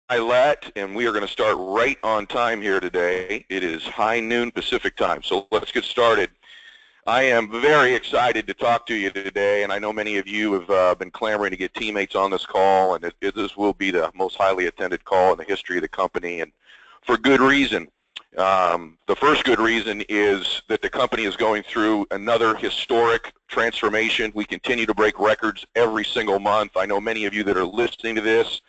Mylett, and we are going to start right on time here today. It is high noon Pacific time, so let's get started. I am very excited to talk to you today, and I know many of you have been clamoring to get teammates on this call, and this will be the most highly attended call in the history of the company, and for good reason. The first good reason is that the company is going through another historic transformation. We continue to break records every single month. I know many of you that are listening to this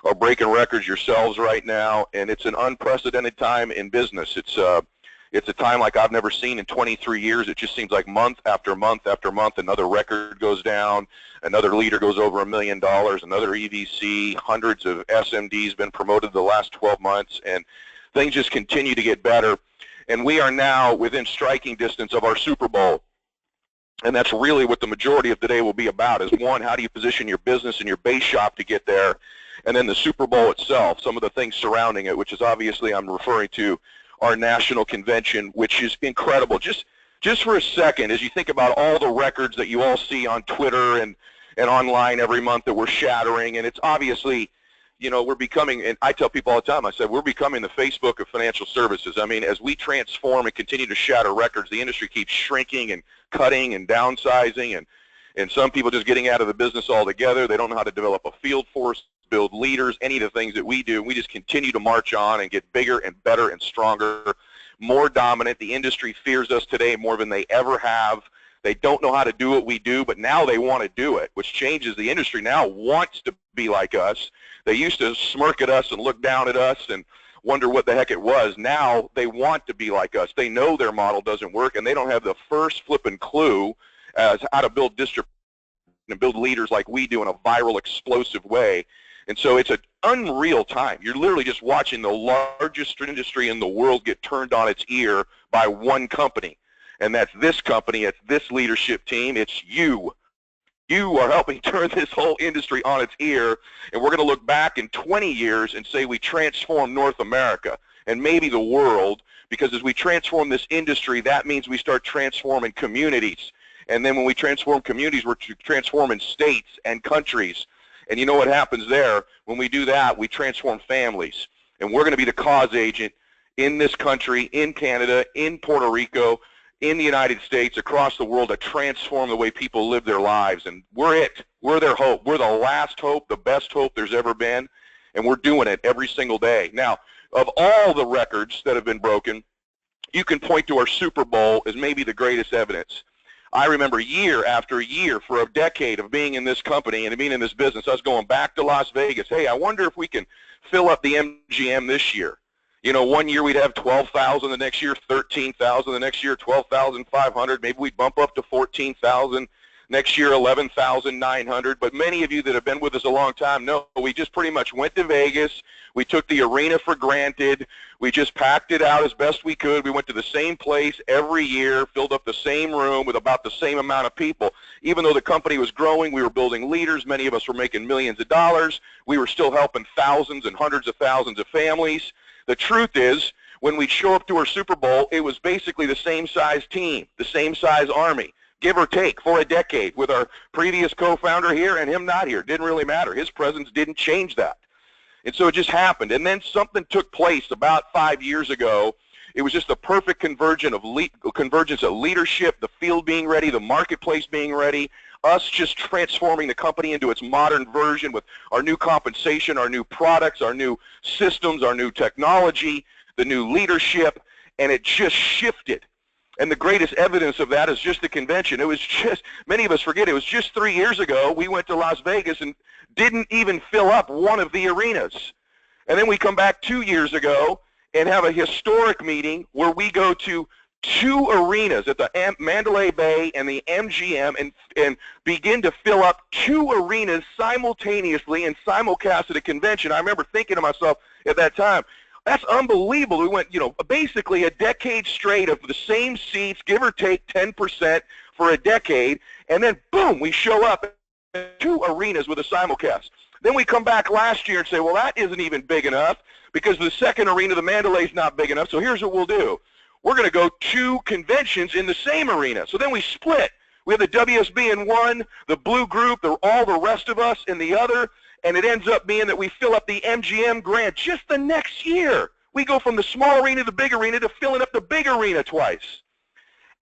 are breaking records yourselves right now, and it's an unprecedented time in business. It's a time like I've never seen in 23 years. It just seems like month after month after month, another record goes down, another leader goes over $1 million, another EVC, hundreds of SMDs been promoted the last 12 months, and things just continue to get better. And we are now within striking distance of our Super Bowl. And that's really what the majority of today will be about, is one, how do you position your business and your base shop to get there? And then the Super Bowl itself, some of the things surrounding it, which is obviously I'm referring to our national convention, which is incredible. Just for a second, as you think about all the records that you all see on Twitter and online every month that we're shattering, and it's obviously, you know, we're becoming, and I tell people all the time, I said, we're becoming the Facebook of financial services. I mean, as we transform and continue to shatter records, the industry keeps shrinking and cutting and downsizing, and some people just getting out of the business altogether. They don't know how to develop a field force, build leaders, any of the things that we do. We just continue to march on and get bigger and better and stronger, more dominant. The industry fears us today more than they ever have. They don't know how to do what we do, but now they want to do it, which changes. The industry now wants to be like us. They used to smirk at us and look down at us and wonder what the heck it was. Now they want to be like us. They know their model doesn't work, and they don't have the first flipping clue as how to build distribution and build leaders like we do in a viral, explosive way. And so it's an unreal time. You're literally just watching the largest industry in the world get turned on its ear by one company. And that's this company, it's this leadership team, it's you. You are helping turn this whole industry on its ear, and we're going to look back in 20 years and say we transformed North America and maybe the world, because as we transform this industry, that means we start transforming communities. And then when we transform communities, we're transforming states and countries. And you know what happens there? When we do that, we transform families. And we're going to be the cause agent in this country, in Canada, in Puerto Rico, in the United States, across the world, to transform the way people live their lives. And we're it. We're their hope. We're the last hope, the best hope there's ever been. And we're doing it every single day. Now, of all the records that have been broken, you can point to our Super Bowl as maybe the greatest evidence. I remember year after year for a decade of being in this company and being in this business, us going back to Las Vegas. Hey, I wonder if we can fill up the MGM this year. You know, one year we'd have 12,000, the next year 13,000, the next year 12,500. Maybe we'd bump up to 14,000. Next year 11,900. But many of you that have been with us a long time know we just pretty much went to Vegas. We took the arena for granted. We just packed it out as best we could. We went to the same place every year, filled up the same room with about the same amount of people. Even though the company was growing, we were building leaders. Many of us were making millions of dollars. We were still helping thousands and hundreds of thousands of families. The truth is, when we'd show up to our Super Bowl, it was basically the same size team, the same size army, give or take, for a decade, with our previous co-founder here and him not here. It didn't really matter. His presence didn't change that. And so it just happened. And then something took place about 5 years ago. It was just the perfect convergence of leadership, the field being ready, the marketplace being ready, us just transforming the company into its modern version with our new compensation, our new products, our new systems, our new technology, the new leadership, and it just shifted. And the greatest evidence of that is just the convention. It was just, many of us forget, it was just 3 years ago we went to Las Vegas and didn't even fill up one of the arenas. And then we come back 2 years ago and have a historic meeting where we go to 2 arenas at the Mandalay Bay and the MGM and begin to fill up 2 arenas simultaneously and simulcast at a convention. I remember thinking to myself at that time, that's unbelievable. We went, you know, basically a decade straight of the same seats, give or take 10% for a decade, and then boom, we show up at 2 arenas with a simulcast. Then we come back last year and say, well, that isn't even big enough because the second arena, the Mandalay's not big enough, so here's what we'll do. We're going to go 2 conventions in the same arena. So then we split. We have the WSB in one, the blue group, all the rest of us in the other, and it ends up being that we fill up the MGM Grand just the next year. We go from the small arena to the big arena to filling up the big arena twice.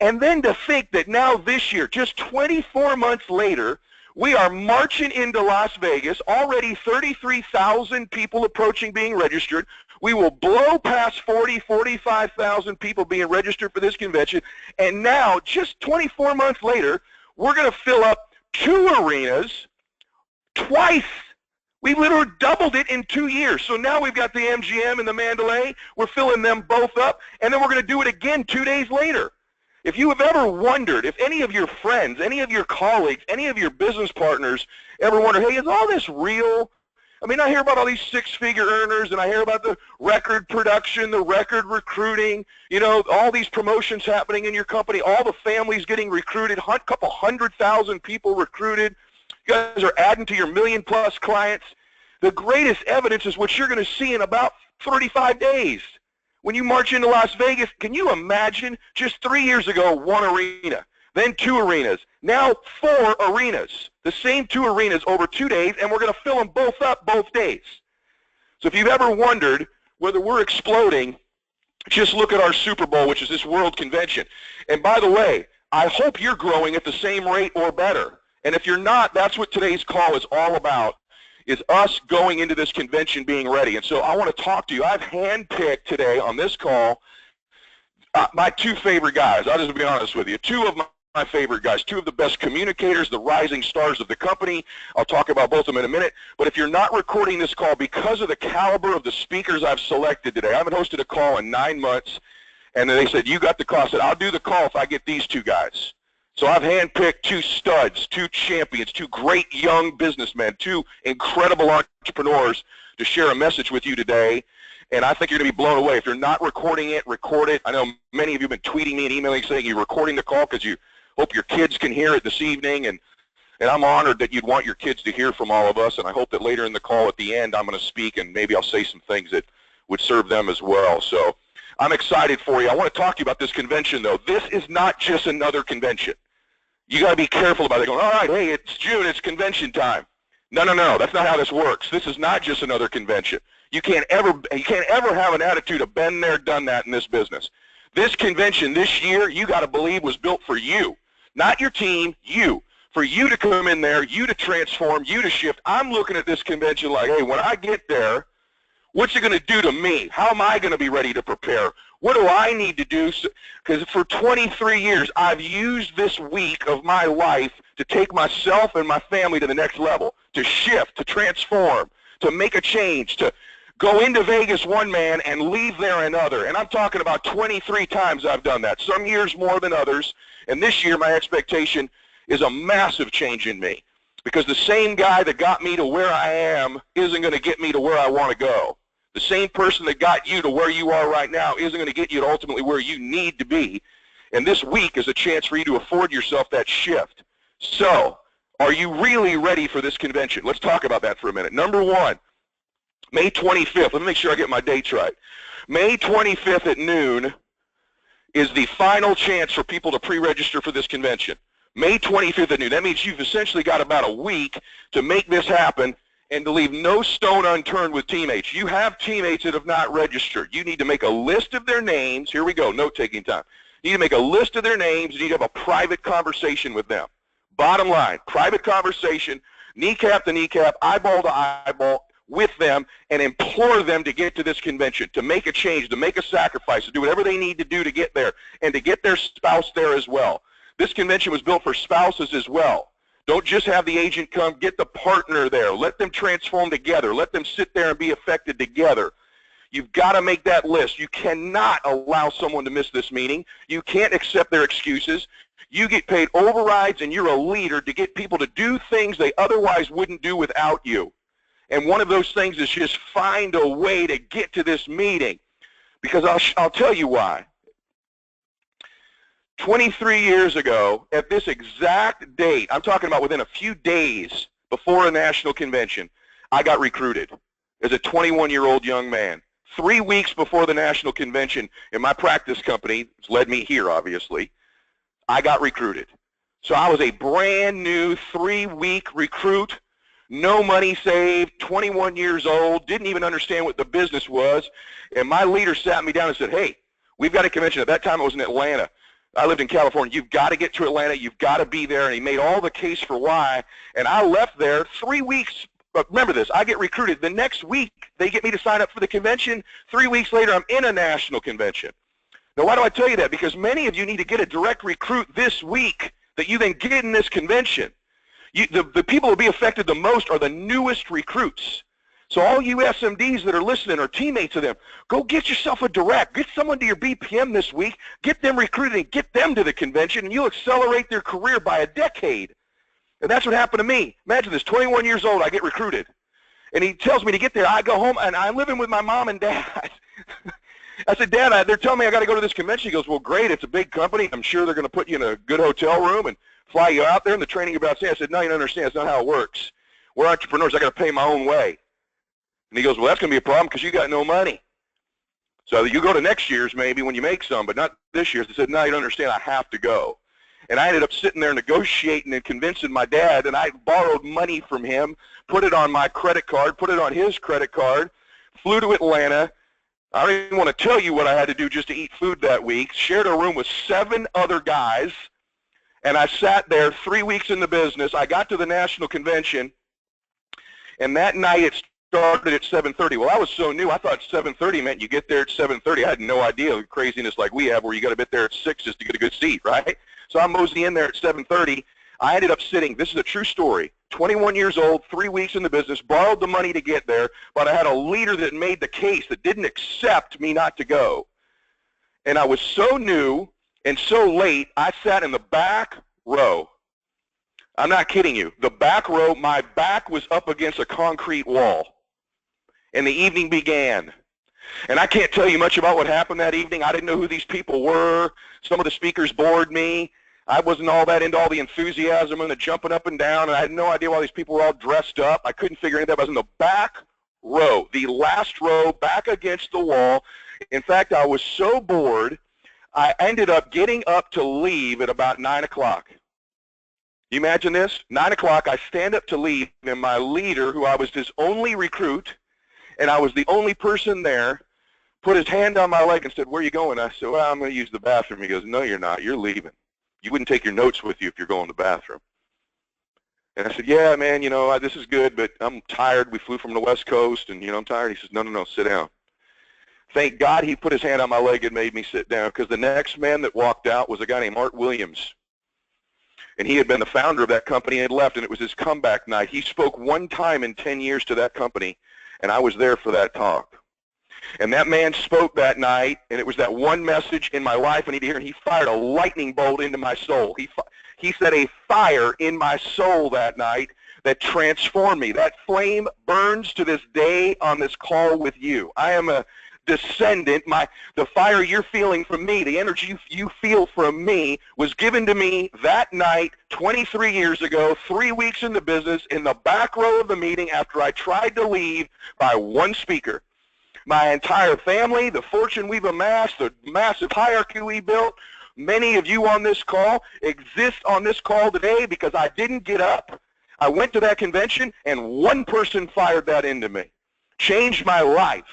And then to think that now this year, just 24 months later, we are marching into Las Vegas, already 33,000 people approaching being registered. We will blow past 40, 45,000 people being registered for this convention. And now, just 24 months later, we're going to fill up 2 arenas twice. We literally doubled it in 2 years. So now we've got the MGM and the Mandalay. We're filling them both up, and then we're going to do it again 2 days later. If you have ever wondered, if any of your friends, any of your colleagues, any of your business partners ever wonder, hey, is all this real? I mean, I hear about all these 6-figure earners, and I hear about the record production, the record recruiting, you know, all these promotions happening in your company, all the families getting recruited, a couple 100,000 people recruited. You guys are adding to your million-plus clients. The greatest evidence is what you're going to see in about 35 days. When you march into Las Vegas, can you imagine just 3 years ago, 1 arena, then 2 arenas, now 4 arenas, the same 2 arenas over 2 days, and we're going to fill them both up both days. So if you've ever wondered whether we're exploding, just look at our Super Bowl, which is this world convention. And by the way, I hope you're growing at the same rate or better. And if you're not, that's what today's call is all about, is us going into this convention being ready. And so I want to talk to you. I've handpicked today on this call my 2 favorite guys. I'll just be honest with you. 2 of my favorite guys, 2 of the best communicators, the rising stars of the company. I'll talk about both of them in a minute. But if you're not recording this call because of the caliber of the speakers I've selected today, I haven't hosted a call in 9 months, and then they said, you got the call. I said, I'll do the call if I get these 2 guys. So I've handpicked 2 studs, 2 champions, 2 great young businessmen, 2 incredible entrepreneurs to share a message with you today. And I think you're going to be blown away. If you're not recording it, record it. I know many of you have been tweeting me and emailing saying you're recording the call because you hope your kids can hear it this evening. And I'm honored that you'd want your kids to hear from all of us. And I hope that later in the call at the end I'm going to speak and maybe I'll say some things that would serve them as well. So I'm excited for you. I want to talk to you about this convention, though. This is not just another convention. You got to be careful about it. Going, all right, hey, it's June, it's convention time. No, that's not how this works. This is not just another convention. You can't ever have an attitude of been there, done that in this business. This convention this year, you got to believe, was built for you, not your team, you. For you to come in there, you to transform, you to shift. I'm looking at this convention like, hey, when I get there, what's it going to do to me? How am I going to be ready to prepare? What do I need to do? Because for 23 years, I've used this week of my life to take myself and my family to the next level, to shift, to transform, to make a change, to go into Vegas one man and leave there another. And I'm talking about 23 times I've done that, some years more than others. And this year, my expectation is a massive change in me, because the same guy that got me to where I am isn't going to get me to where I want to go. The same person that got you to where you are right now isn't going to get you to ultimately where you need to be. And this week is a chance for you to afford yourself that shift. So, are you really ready for this convention? Let's talk about that for a minute. Number 1, May 25th. Let me make sure I get my dates right. May 25th at noon is the final chance for people to pre-register for this convention. May 25th at noon. That means you've essentially got about a week to make this happen and to leave no stone unturned with teammates. You have teammates that have not registered. You need to make a list of their names. Here we go, note-taking time. You need to make a list of their names. You need to have a private conversation with them. Bottom line, private conversation, kneecap to kneecap, eyeball to eyeball with them, and implore them to get to this convention, to make a change, to make a sacrifice, to do whatever they need to do to get there, and to get their spouse there as well. This convention was built for spouses as well. Don't just have the agent come, get the partner there. Let them transform together. Let them sit there and be affected together. You've got to make that list. You cannot allow someone to miss this meeting. You can't accept their excuses. You get paid overrides, and you're a leader to get people to do things they otherwise wouldn't do without you. And one of those things is just find a way to get to this meeting, because I'll tell you why. 23 years ago, at this exact date, I'm talking about within a few days before a national convention, I got recruited as a 21-year-old young man. 3 weeks before the national convention in my practice company, which led me here, obviously, I got recruited. So I was a brand new 3-week recruit no money saved, 21 years old, didn't even understand what the business was. And my leader sat me down and said, hey, we've got a convention. At that time, it was in Atlanta. I lived in California. You've got to get to Atlanta. You've got to be there. And he made all the case for why. And I left there 3 weeks. But remember this, I get recruited. The next week, they get me to sign up for the convention. 3 weeks later, I'm in a national convention. Now, why do I tell you that? Because many of you need to get a direct recruit this week that you then get in this convention. The people who will be affected the most are the newest recruits. So all you SMDs that are listening or teammates of them, go get yourself a direct. Get someone to your BPM this week. Get them recruited and get them to the convention, and you'll accelerate their career by a decade. And that's what happened to me. Imagine this, 21 years old, I get recruited. And he tells me to get there. I go home, and I'm living with my mom and dad. I said, Dad, they're telling me I got to go to this convention. He goes, well, great. It's a big company. I'm sure they're going to put you in a good hotel room and fly you out there, and the training about saying. I said, no, you don't understand. That's not how it works. We're entrepreneurs. I got to pay my own way. And he goes, well, that's going to be a problem because you got no money. So you go to next year's maybe when you make some, but not this year's. They said, no, you don't understand. I have to go. And I ended up sitting there negotiating and convincing my dad, and I borrowed money from him, put it on my credit card, put it on his credit card, flew to Atlanta. I don't even want to tell you what I had to do just to eat food that week. Shared a room with 7 other guys, and I sat there 3 weeks in the business. I got to the national convention, and that night it started at 7:30. Well, I was so new, I thought 7:30 meant you get there at 7:30. I had no idea the craziness like we have where you got to be there at 6 just to get a good seat, right? So I'm moseying in there at 7:30. I ended up sitting, this is a true story, 21 years old, 3 weeks in the business, borrowed the money to get there, but I had a leader that made the case that didn't accept me not to go. And I was so new and so late, I sat in the back row. I'm not kidding you. The back row, my back was up against a concrete wall. And the evening began. And I can't tell you much about what happened that evening. I didn't know who these people were. Some of the speakers bored me. I wasn't all that into all the enthusiasm and the jumping up and down, and I had no idea why these people were all dressed up. I couldn't figure anything out. I was in the back row, the last row, back against the wall. In fact, I was so bored, I ended up getting up to leave at about 9 o'clock. You imagine this? 9 o'clock, I stand up to leave, and my leader, who I was his only recruit, and I was the only person there, put his hand on my leg and said, where are you going? I said, well, I'm going to use the bathroom. He goes, no, you're not. You're leaving. You wouldn't take your notes with you if you're going to the bathroom. And I said, yeah, man, you know, this is good, but I'm tired. We flew from the West Coast, and, you know, I'm tired. He says, no, no, no, sit down. Thank God he put his hand on my leg and made me sit down, because the next man that walked out was a guy named Art Williams. And he had been the founder of that company and had left, and it was his comeback night. He spoke one time in 10 years to that company, and I was there for that talk. And that man spoke that night, and it was that one message in my life I need to hear, and he fired a lightning bolt into my soul. He set a fire in my soul that night that transformed me. That flame burns to this day on this call with you. I am a descendant. The fire you're feeling from me, the energy you feel from me, was given to me that night 23 years ago, 3 weeks in the business, in the back row of the meeting after I tried to leave by one speaker. My entire family, the fortune we've amassed, the massive hierarchy we built, many of you on this call exist on this call today because I didn't get up. I went to that convention, and one person fired that into me. Changed my life.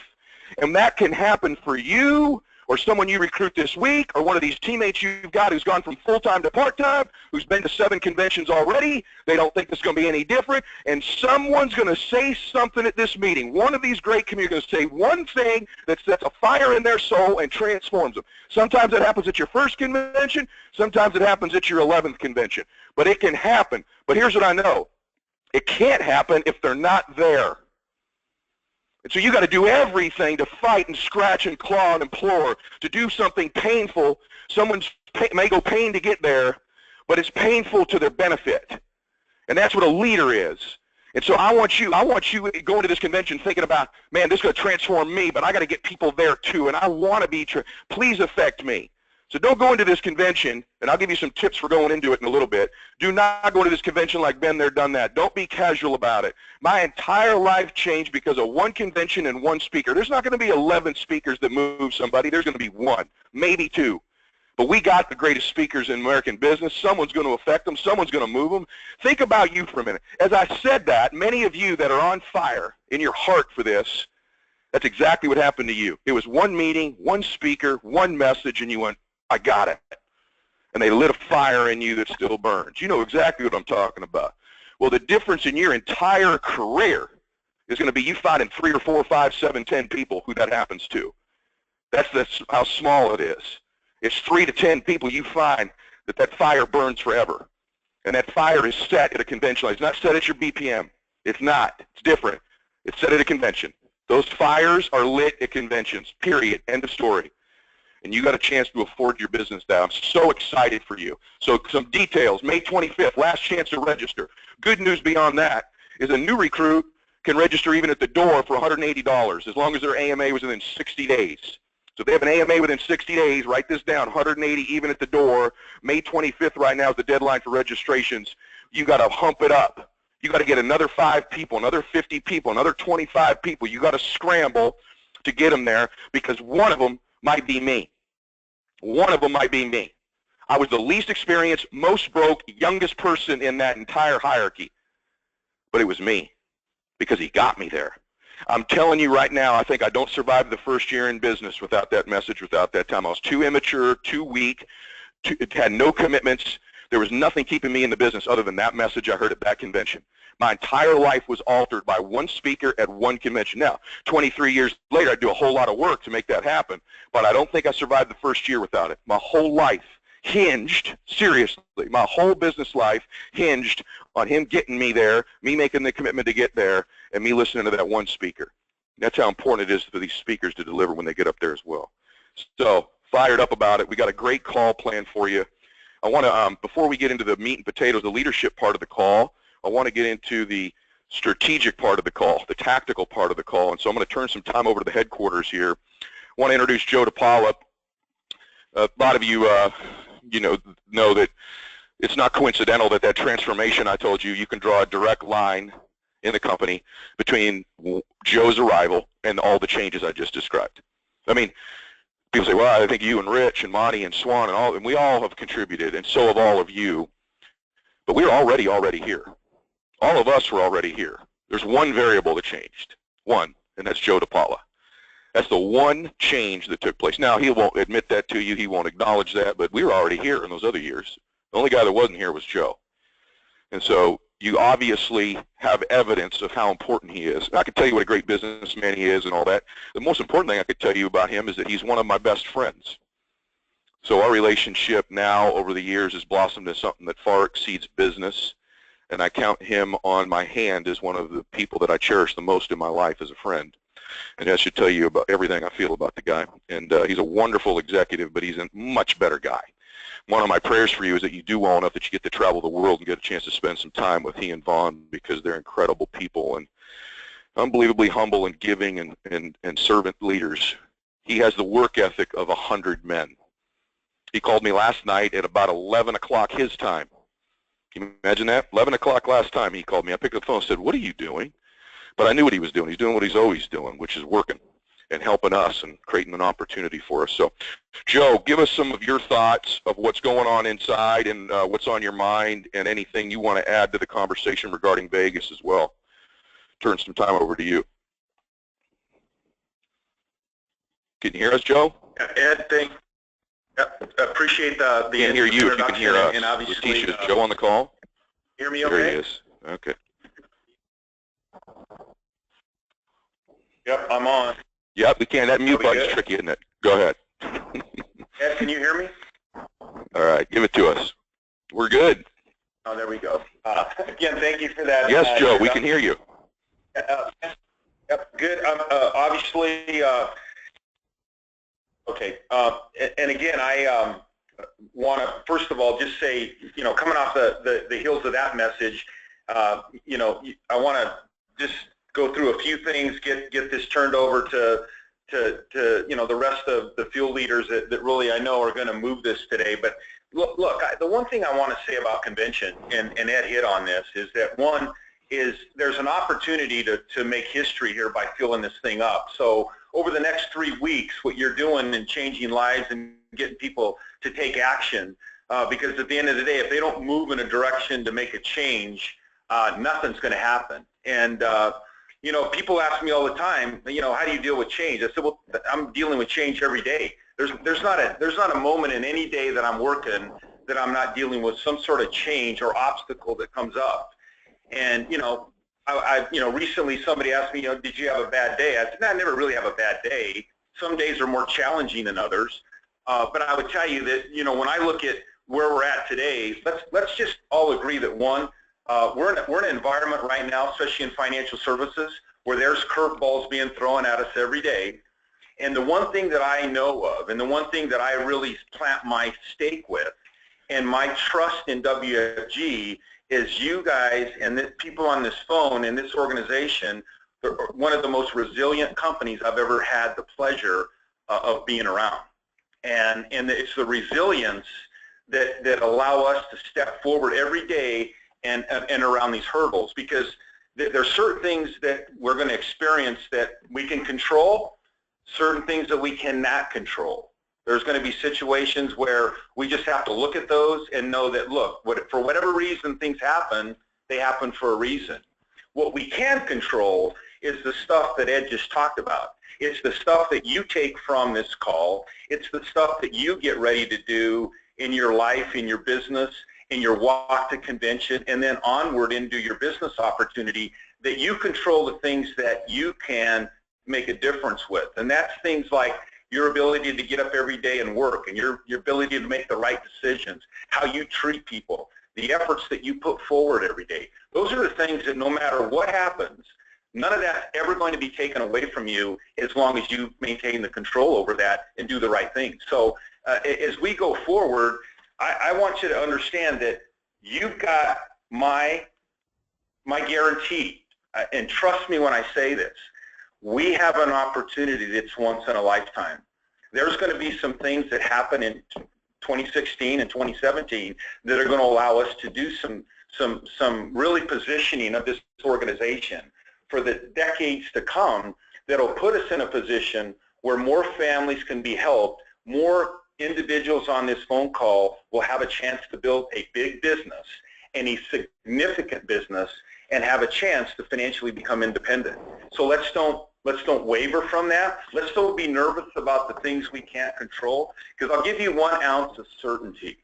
And that can happen for you or someone you recruit this week or one of these teammates you've got who's gone from full-time to part-time, who's been to 7 conventions already. They don't think it's going to be any different. And someone's going to say something at this meeting. One of these great communities is going to say one thing that sets a fire in their soul and transforms them. Sometimes it happens at your first convention. Sometimes it happens at your 11th convention. But it can happen. But here's what I know. It can't happen if they're not there. And so you got to do everything to fight and scratch and claw and implore, to do something painful. Someone's may go pain to get there, but it's painful to their benefit. And that's what a leader is. And so I want you going to this convention thinking about, man, this is going to transform me, but I got to get people there too, and I want to be, please affect me. So don't go into this convention, and I'll give you some tips for going into it in a little bit. Do not go to this convention like been there, done that. Don't be casual about it. My entire life changed because of one convention and one speaker. There's not going to be 11 speakers that move somebody. There's going to be one, maybe 2. But we got the greatest speakers in American business. Someone's going to affect them. Someone's going to move them. Think about you for a minute. As I said that, many of you that are on fire in your heart for this, that's exactly what happened to you. It was one meeting, one speaker, one message, and you went, I got it. And they lit a fire in you that still burns. You know exactly what I'm talking about. Well, the difference in your entire career is going to be you finding 3 or 4 or 5, 7, 10 people who that happens to. That's how small it is. It's 3 to 10 people you find that fire burns forever. And that fire is set at a convention. It's not set at your BPM. It's not. It's different. It's set at a convention. Those fires are lit at conventions, period, end of story. And you got a chance to afford your business that. I'm so excited for you. So some details, May 25th, last chance to register. Good news beyond that is a new recruit can register even at the door for $180 as long as their AMA was within 60 days. So if they have an AMA within 60 days, write this down, 180 even at the door. May 25th right now is the deadline for registrations. You got to hump it up. You got to get another 5 people, another 50 people, another 25 people. You got to scramble to get them there because one of them might be me. One of them might be me. I was the least experienced, most broke, youngest person in that entire hierarchy. But it was me because he got me there. I'm telling you right now, I think I don't survive the first year in business without that message, without that time. I was too immature, too weak, had no commitments. There was nothing keeping me in the business other than that message I heard at that convention. My entire life was altered by one speaker at one convention. Now, 23 years later, I do a whole lot of work to make that happen, but I don't think I survived the first year without it. My whole life hinged, seriously, my whole business life hinged on him getting me there, me making the commitment to get there, and me listening to that one speaker. That's how important it is for these speakers to deliver when they get up there as well. So, fired up about it. We got a great call planned for you. I want to, before we get into the meat and potatoes, the leadership part of the call, I want to get into the strategic part of the call, the tactical part of the call. And so I'm going to turn some time over to the headquarters here. I want to introduce Joe DePaula. A lot of you, know that it's not coincidental that that transformation I told you, you can draw a direct line in the company between Joe's arrival and all the changes I just described. I mean, people say, well, I think you and Rich and Monty and Swan and we all have contributed, and so have all of you. But we're already here. All of us were already here. There's one variable that changed, one, and that's Joe DePaula. That's the one change that took place. Now, he won't admit that to you. He won't acknowledge that, but we were already here in those other years. The only guy that wasn't here was Joe. And so you obviously have evidence of how important he is. And I can tell you what a great businessman he is and all that. The most important thing I could tell you about him is that he's one of my best friends. So our relationship now over the years has blossomed into something that far exceeds business. And I count him on my hand as one of the people that I cherish the most in my life as a friend. And that should tell you about everything I feel about the guy. And he's a wonderful executive, but he's a much better guy. One of my prayers for you is that you do well enough that you get to travel the world and get a chance to spend some time with he and Vaughn, because they're incredible people and unbelievably humble and giving and servant leaders. He has the work ethic of 100 men. He called me last night at about 11 o'clock his time. Can you imagine that? 11 o'clock last time he called me. I picked up the phone and said, what are you doing? But I knew what he was doing. He's doing what he's always doing, which is working and helping us and creating an opportunity for us. So, Joe, give us some of your thoughts of what's going on inside and what's on your mind, and anything you want to add to the conversation regarding Vegas as well. Turn some time over to you. Can you hear us, Joe? Ed, thanks. Appreciate the can't hear you if you can hear us. And obviously, Letitia, is Joe on the call? Hear me okay? There he is. Okay. Yep, I'm on. Yep, we can. That mute button's tricky, isn't it? Go ahead. Ed, can you hear me? All right, give it to us. We're good. Oh, there we go. Again, thank you for that. Yes, Joe, we can hear you. Yep, good. Obviously, okay. And again, I want to, first of all, just say, coming off the heels of that message, I want to just go through a few things, get this turned over to the rest of the field leaders that really I know are going to move this today. But look, the one thing I want to say about convention, and Ed hit on this, is that one, is there's an opportunity to make history here by filling this thing up. So over the next 3 weeks, what you're doing and changing lives and getting people to take action, because at the end of the day, if they don't move in a direction to make a change, nothing's going to happen. And you know, people ask me all the time, you know, how do you deal with change? I said, well, I'm dealing with change every day. There's not a moment in any day that I'm working that I'm not dealing with some sort of change or obstacle that comes up. And you know, recently somebody asked me, you know, did you have a bad day? I said, no, I never really have a bad day. Some days are more challenging than others. But I would tell you that, you know, when I look at where we're at today, let's just all agree that one, we're in an environment right now, especially in financial services, where there's curveballs being thrown at us every day. And the one thing that I know of, and the one thing that I really plant my stake with, and my trust in WFG, is you guys and the people on this phone in this organization are one of the most resilient companies I've ever had the pleasure of being around. And it's the resilience that allow us to step forward every day and around these hurdles, because there's certain things that we're going to experience that we can control, certain things that we cannot control. There's going to be situations where we just have to look at those and know that, look, for whatever reason things happen, they happen for a reason. What we can control is the stuff that Ed just talked about. It's the stuff that you take from this call. It's the stuff that you get ready to do in your life, in your business, in your walk to convention, and then onward into your business opportunity, that you control the things that you can make a difference with. And that's things like your ability to get up every day and work, and your ability to make the right decisions, how you treat people, the efforts that you put forward every day. Those are the things that no matter what happens, none of that's ever going to be taken away from you as long as you maintain the control over that and do the right thing. So as we go forward, I want you to understand that you've got my guarantee, and trust me when I say this, we have an opportunity that's once in a lifetime. There's going to be some things that happen in 2016 and 2017 that are going to allow us to do some really positioning of this organization for the decades to come, that'll put us in a position where more families can be helped, more individuals on this phone call will have a chance to build a big business and a significant business and have a chance to financially become independent. So let's don't waver from that. Let's don't be nervous about the things we can't control, because I'll give you 1 ounce of certainty.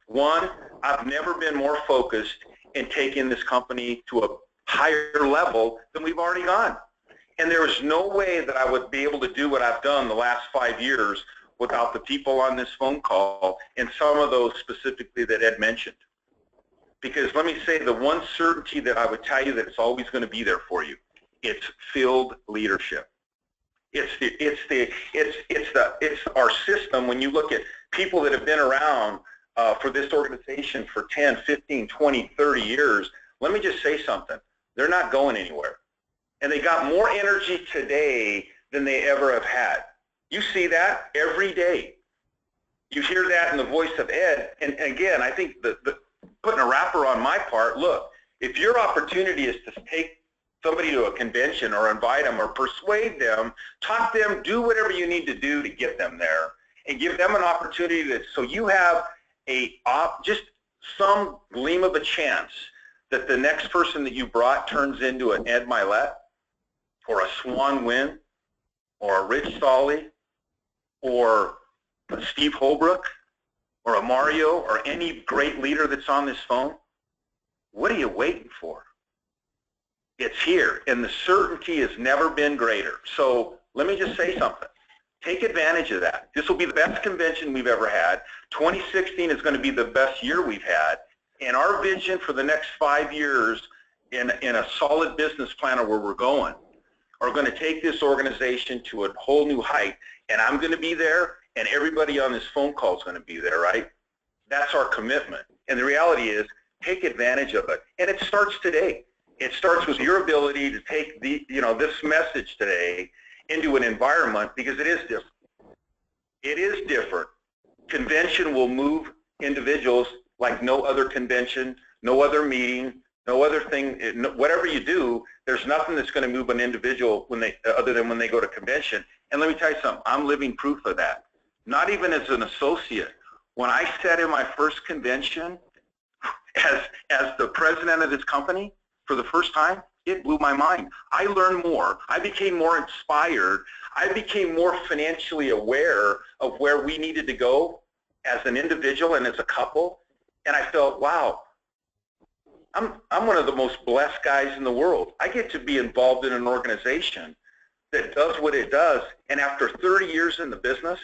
One, I've never been more focused in taking this company to a higher level than we've already gone. And there is no way that I would be able to do what I've done the last 5 years without the people on this phone call, and some of those specifically that Ed mentioned. Because let me say, the one certainty that I would tell you that it's always going to be there for you, it's field leadership. It's our system. When you look at people that have been around for this organization for 10, 15, 20, 30 years, let me just say something. They're not going anywhere. And they got more energy today than they ever have had. You see that every day. You hear that in the voice of Ed. And again, I think putting a wrapper on my part, look, if your opportunity is to take somebody to a convention or invite them or persuade them, talk them, do whatever you need to do to get them there, and give them an opportunity so you have just some gleam of a chance that the next person that you brought turns into an Ed Mylett or a Swan Wynn or a Rich Solly or a Steve Holbrook or a Mario or any great leader that's on this phone. What are you waiting for? It's here, and the certainty has never been greater. So let me just say something. Take advantage of that. This will be the best convention we've ever had. 2016 is going to be the best year we've had. And our vision for the next 5 years in a solid business plan of where we're going are going to take this organization to a whole new height. And I'm going to be there, and everybody on this phone call is going to be there, right? That's our commitment. And the reality is, take advantage of it. And it starts today. It starts with your ability to take this message today into an environment, because it is different. It is different. Convention will move individuals like no other convention, no other meeting, No other thing, whatever you do, there's nothing that's going to move an individual other than when they go to convention. And let me tell you something, I'm living proof of that. Not even as an associate. When I sat in my first convention as the president of this company for the first time, it blew my mind. I learned more. I became more inspired. I became more financially aware of where we needed to go as an individual and as a couple. And I felt, wow, I'm one of the most blessed guys in the world. I get to be involved in an organization that does what it does. And after 30 years in the business,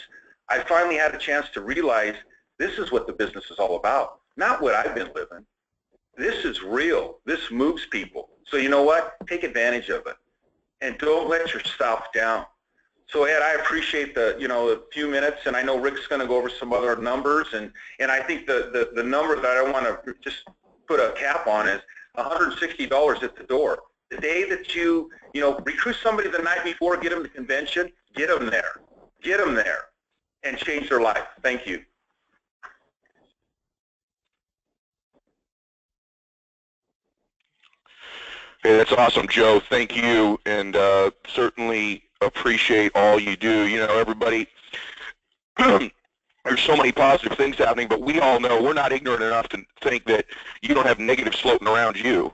I finally had a chance to realize this is what the business is all about, not what I've been living. This is real. This moves people. So you know what? Take advantage of it. And don't let yourself down. So Ed, I appreciate the few minutes, and I know Rick's going to go over some other numbers, and I think the number that I want to just put a cap on is $160 at the door. The day that you recruit somebody the night before, get them to convention, get them there, and change their life. Thank you. Hey, that's awesome, Joe. Thank you, and certainly appreciate all you do. You know, everybody, there's so many positive things happening, but we all know we're not ignorant enough to think that you don't have negatives floating around you.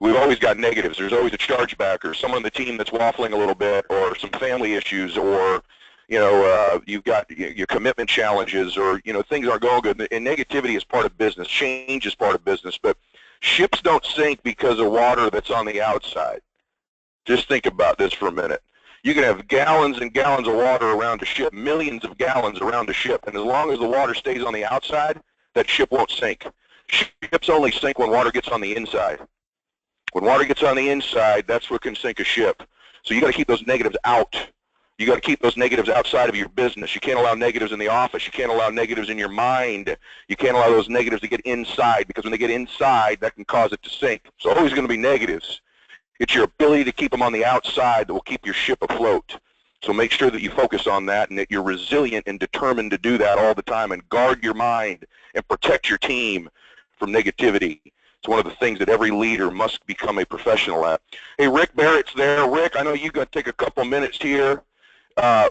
We've always got negatives. There's always a chargeback or someone on the team that's waffling a little bit, or some family issues, or you've got your commitment challenges, or things aren't going good. And negativity is part of business. Change is part of business, but ships don't sink because of water that's on the outside. Just think about this for a minute. You can have gallons and gallons of water around a ship, millions of gallons around a ship, and as long as the water stays on the outside, that ship won't sink. Ships only sink when water gets on the inside. When water gets on the inside, that's what can sink a ship. So you got to keep those negatives out. You got to keep those negatives outside of your business. You can't allow negatives in the office. You can't allow negatives in your mind. You can't allow those negatives to get inside, because when they get inside, that can cause it to sink. So always going to be negatives. It's your ability to keep them on the outside that will keep your ship afloat. So make sure that you focus on that, and that you're resilient and determined to do that all the time, and guard your mind and protect your team from negativity. It's one of the things that every leader must become a professional at. Hey, Rick Barrett's there. Rick, I know you're going to take a couple minutes here.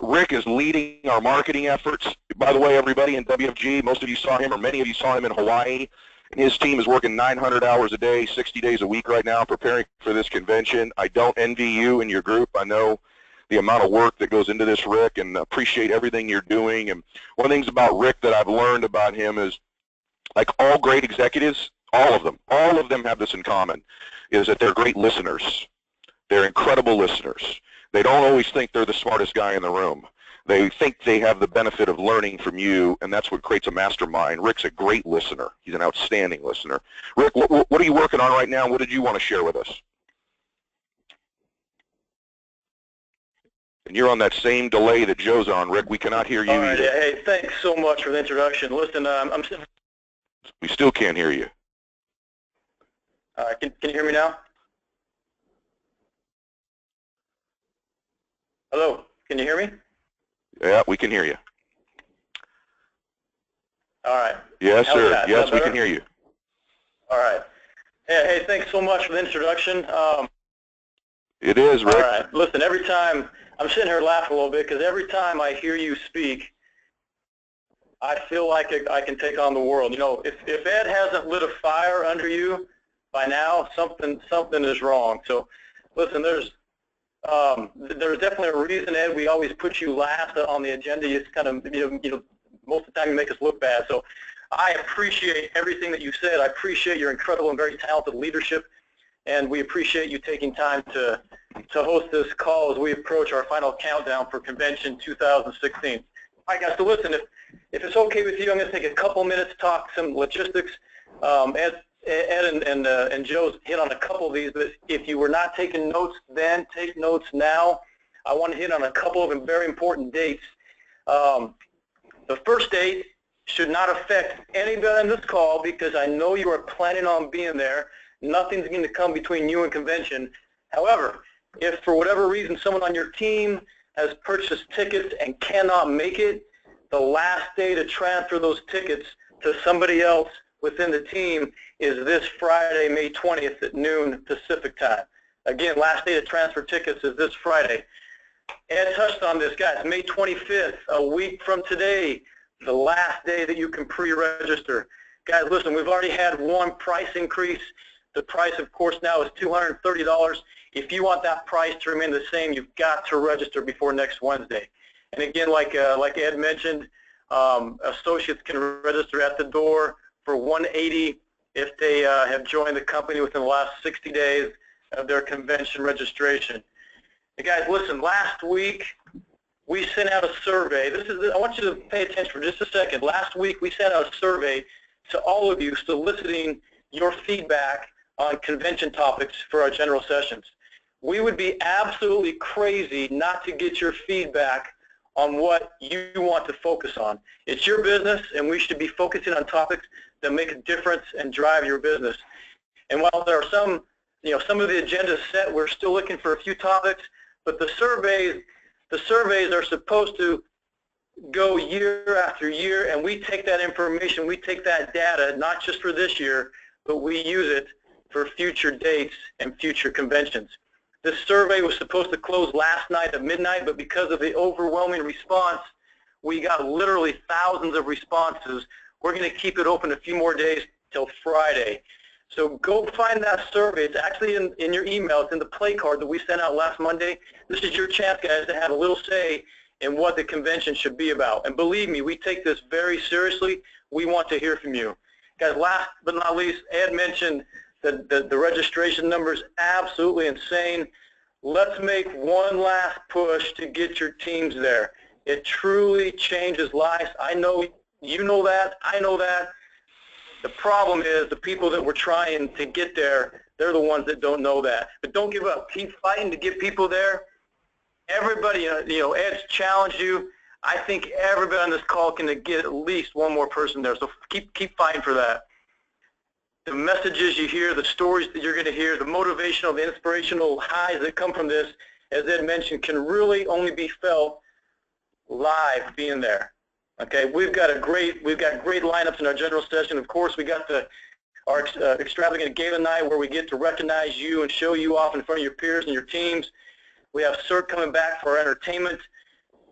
Rick is leading our marketing efforts. By the way, everybody in WFG, most of you saw him, or many of you saw him in Hawaii. And his team is working 900 hours a day, 60 days a week right now, preparing for this convention. I don't envy you and your group. I know the amount of work that goes into this, Rick, and appreciate everything you're doing. And one of the things about Rick that I've learned about him is, like all great executives, all of them have this in common, is that they're great listeners. They're incredible listeners. They don't always think they're the smartest guy in the room. They think they have the benefit of learning from you, and that's what creates a mastermind. Rick's a great listener. He's an outstanding listener. Rick, what are you working on right now? What did you want to share with us? And you're on that same delay that Joe's on, Rick. We cannot hear you either. Hey, thanks so much for the introduction. Listen, we still can't hear you. Can you hear me now? Hello, can you hear me? Yeah, we can hear you. All right. Yes, sir. Yes, we can hear you. All right. Hey, thanks so much for the introduction. It is, Rick. All right. Listen, every time, I'm sitting here laughing a little bit, because every time I hear you speak, I feel like I can take on the world. If Ed hasn't lit a fire under you by now, something is wrong. So, listen, there's definitely a reason, Ed, we always put you last on the agenda. It's kind of, most of the time you make us look bad. So I appreciate everything that you said. I appreciate your incredible and very talented leadership, and we appreciate you taking time to host this call as we approach our final countdown for Convention 2016. All right, guys, so listen, if it's okay with you, I'm going to take a couple minutes to talk some logistics. Ed and Joe's hit on a couple of these, but if you were not taking notes then, take notes now. I want to hit on a couple of very important dates. The first date should not affect anybody on this call, because I know you are planning on being there. Nothing's going to come between you and convention. However, if for whatever reason someone on your team has purchased tickets and cannot make it, the last day to transfer those tickets to somebody else within the team is this Friday, May 20th at noon Pacific time. Again, last day to transfer tickets is this Friday. Ed touched on this, guys. May 25th, a week from today, the last day that you can pre-register. Guys, listen, we've already had one price increase. The price, of course, now is $230. If you want that price to remain the same, you've got to register before next Wednesday. And again, like Ed mentioned, associates can register at the door for $180 if they have joined the company within the last 60 days of their convention registration. Hey guys, listen, last week we sent out a survey. I want you to pay attention for just a second. Last week we sent out a survey to all of you soliciting your feedback on convention topics for our general sessions. We would be absolutely crazy not to get your feedback on what you want to focus on. It's your business, and we should be focusing on topics that make a difference and drive your business. And while there are some of the agendas set, we're still looking for a few topics, but the surveys are supposed to go year after year, and we take that information, we take that data, not just for this year, but we use it for future dates and future conventions. This survey was supposed to close last night at midnight, but because of the overwhelming response, we got literally thousands of responses. We're going to keep it open a few more days till Friday. So go find that survey. It's actually in your email. It's in the play card that we sent out last Monday. This is your chance, guys, to have a little say in what the convention should be about. And believe me, we take this very seriously. We want to hear from you. Guys, last but not least, Ed mentioned the registration number is absolutely insane. Let's make one last push to get your teams there. It truly changes lives. I know you know that. I know that. The problem is the people that we're trying to get there, they're the ones that don't know that. But don't give up. Keep fighting to get people there. Everybody, Ed's challenged you. I think everybody on this call can get at least one more person there. So keep fighting for that. The messages you hear, the stories that you're going to hear, the motivational, the inspirational highs that come from this, as Ed mentioned, can really only be felt live being there. Okay, we've got great lineups in our general session. Of course, we got our extravagant gala night where we get to recognize you and show you off in front of your peers and your teams. We have CERT coming back for our entertainment.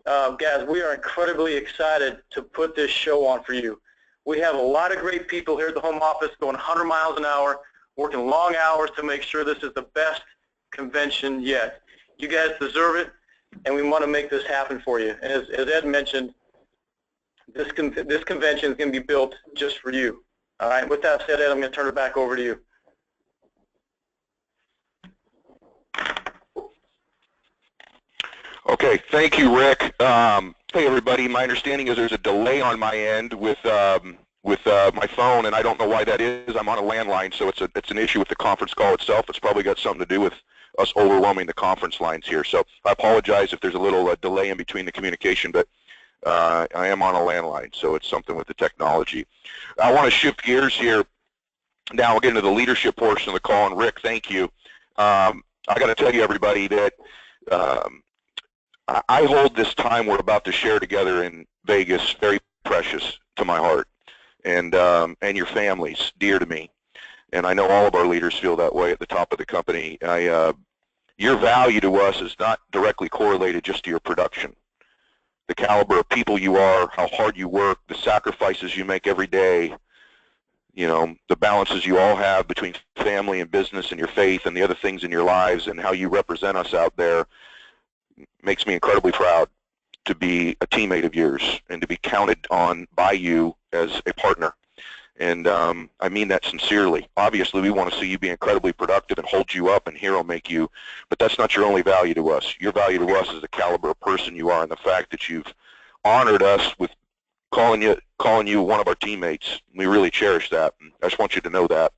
Guys, we are incredibly excited to put this show on for you. We have a lot of great people here at the home office going 100 miles an hour, working long hours to make sure this is the best convention yet. You guys deserve it, and we want to make this happen for you. And as Ed mentioned, this convention is going to be built just for you. All right, with that said, Ed, I'm going to turn it back over to you. Okay, thank you, Rick. Hey, everybody. My understanding is there's a delay on my end with my phone, and I don't know why that is. I'm on a landline, so it's an issue with the conference call itself. It's probably got something to do with us overwhelming the conference lines here. So I apologize if there's a little delay in between the communication, but I am on a landline, so it's something with the technology. I want to shift gears here. Now we'll get into the leadership portion of the call, and Rick, thank you. I got to tell you, everybody, that I hold this time we're about to share together in Vegas very precious to my heart, and your families dear to me. And I know all of our leaders feel that way at the top of the company. Your value to us is not directly correlated just to your production. The caliber of people you are, how hard you work, the sacrifices you make every day, the balances you all have between family and business and your faith and the other things in your lives and how you represent us out there makes me incredibly proud to be a teammate of yours and to be counted on by you as a partner. And I mean that sincerely. Obviously, we want to see you be incredibly productive and hold you up and hero make you, but that's not your only value to us. Your value to us is the caliber of person you are and the fact that you've honored us with calling you one of our teammates. We really cherish that. I just want you to know that.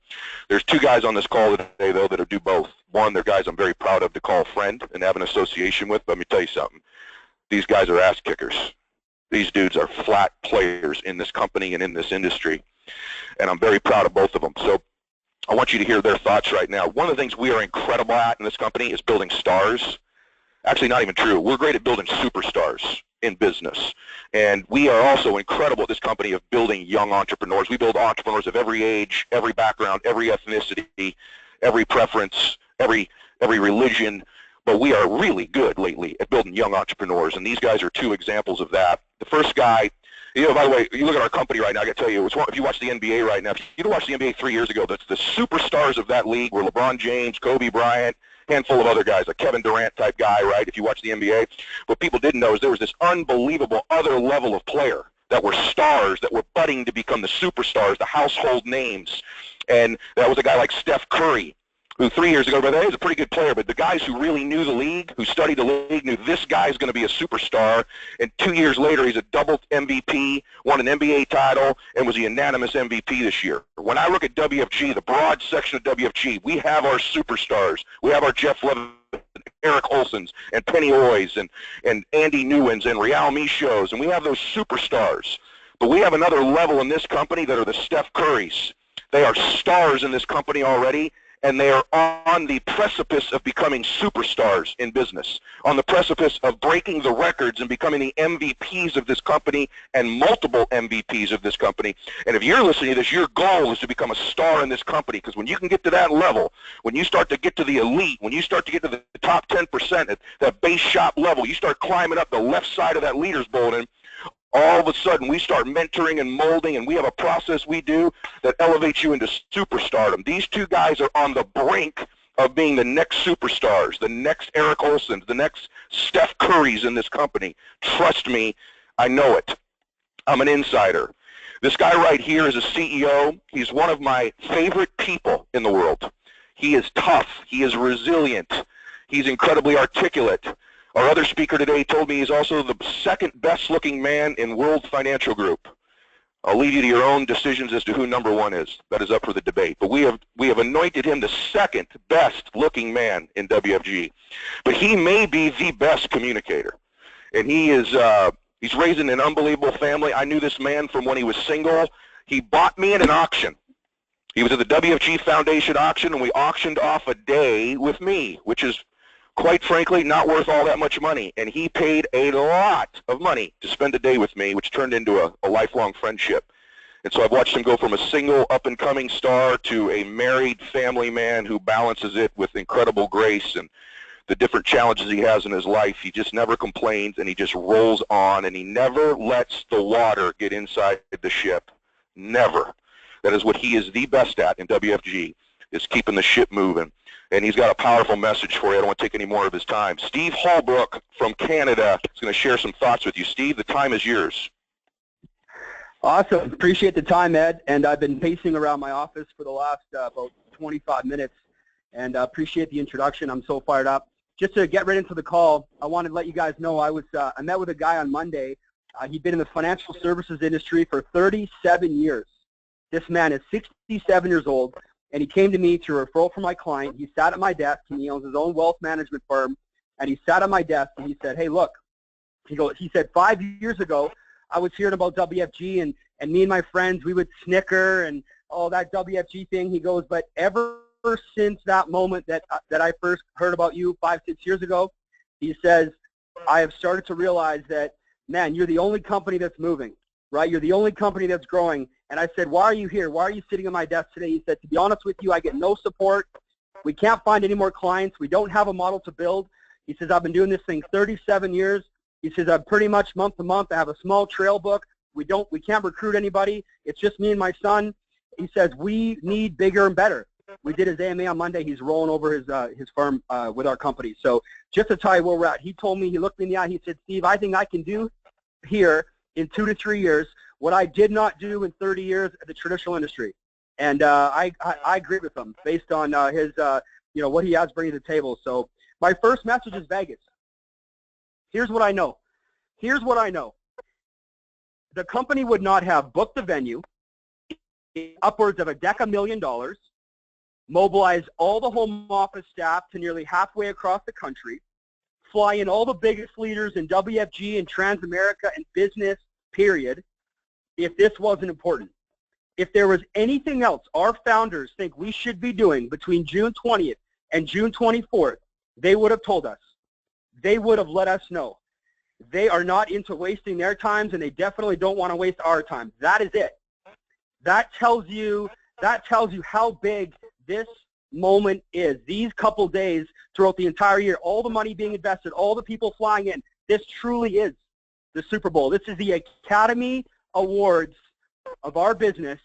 There's two guys on this call today, though, that do both. One, they're guys I'm very proud of to call friend and have an association with. But let me tell you something. These guys are ass kickers. These dudes are flat players in this company and in this industry. And I'm very proud of both of them. So I want you to hear their thoughts right now. One of the things we are incredible at in this company is building stars. Actually, not even true. We're great at building superstars. in business. And we are also incredible at this company of building young entrepreneurs. We build entrepreneurs of every age, every background, every ethnicity, every preference, every religion. But we are really good lately at building young entrepreneurs, and these guys are two examples of that. The first guy, you know, by the way, you look at our company right now, I got to tell you, if you watch the NBA right now, if you watched the NBA 3 years ago, the superstars of that league were LeBron James, Kobe Bryant, handful of other guys, like Kevin Durant type guy, right, if you watch the NBA. What people didn't know is there was this unbelievable other level of player that were stars that were budding to become the superstars, the household names. And that was a guy like Steph Curry, who 3 years ago, but he was a pretty good player, but the guys who really knew the league, who studied the league, knew this guy's going to be a superstar, and 2 years later he's a double MVP, won an NBA title, and was a unanimous MVP this year. When I look at WFG, the broad section of WFG, we have our superstars. We have our Jeff Levin, Eric Olsons, and Penny Oys, and Andy Newens, and Real Michos, and we have those superstars. But we have another level in this company that are the Steph Currys. They are stars in this company already, and they are on the precipice of becoming superstars in business, on the precipice of breaking the records and becoming the MVPs of this company and multiple MVPs of this company. And if you're listening to this, your goal is to become a star in this company, because when you can get to that level, when you start to get to the elite, when you start to get to the top 10% at that base shop level, you start climbing up the left side of that leaders bulletin, all of a sudden we start mentoring and molding, and we have a process we do that elevates you into superstardom. These two guys are on the brink of being the next superstars, the next Eric Olsons, the next Steph Currys in this company. Trust me, I know it. I'm an insider. This guy right here is a CEO. He's one of my favorite people in the world. He is tough. He is resilient. He's incredibly articulate. Our other speaker today told me he's also the second best looking man in World Financial Group. I'll leave you to your own decisions as to who number one is. That is up for the debate. But we have anointed him the second best looking man in WFG. But he may be the best communicator. And he is he's raised in an unbelievable family. I knew this man from when he was single. He bought me at an auction. He was at the WFG Foundation auction, and we auctioned off a day with me, which is quite frankly not worth all that much money, and he paid a lot of money to spend a day with me, which turned into a lifelong friendship. And so I've watched him go from a single up-and-coming star to a married family man who balances it with incredible grace, and the different challenges he has in his life, he just never complains, and he just rolls on, and he never lets the water get inside the ship. Never. That is what he is the best at in WFG, is keeping the ship moving. And he's got a powerful message for you. I don't want to take any more of his time. Steve Holbrook from Canada is going to share some thoughts with you. Steve, the time is yours. Awesome. Appreciate the time, Ed. And I've been pacing around my office for the last about 25 minutes. And appreciate the introduction. I'm so fired up. Just to get right into the call, I wanted to let you guys know I met with a guy on Monday. He'd been in the financial services industry for 37 years. This man is 67 years old. And he came to me through a referral from my client. He sat at my desk, and he owns his own wealth management firm. And he sat at my desk, and he said, hey, look, he said, 5 years ago, I was hearing about WFG, and me and my friends, we would snicker and all that WFG thing. He goes, but ever since that moment that I first heard about you 5, 6 years ago, he says, I have started to realize that, man, you're the only company that's moving, right? You're the only company that's growing. And I said, why are you here? Why are you sitting at my desk today? He said, to be honest with you, I get no support. We can't find any more clients. We don't have a model to build. He says, I've been doing this thing 37 years. He says, I'm pretty much month to month. I have a small trail book. We can't recruit anybody. It's just me and my son. He says, we need bigger and better. We did his AMA on Monday. He's rolling over his firm with our company. So just to tell you where we're at, he told me, he looked me in the eye, he said, Steve, I think I can do here in 2 to 3 years what I did not do in 30 years at the traditional industry. And I agree with him based on his, what he has bringing to the table. So my first message is Vegas. Here's what I know. Here's what I know. The company would not have booked the venue, upwards of $10 million, mobilize all the home office staff to nearly halfway across the country, fly in all the biggest leaders in WFG and Transamerica and business, period, if this wasn't important. If there was anything else our founders think we should be doing between June 20th and June 24th, they would have told us. They would have let us know. They are not into wasting their times, and they definitely don't want to waste our time. That is it. That tells you how big this moment is. These couple days throughout the entire year, all the money being invested, all the people flying in, this truly is the Super Bowl. This is the Academy Awards of our business,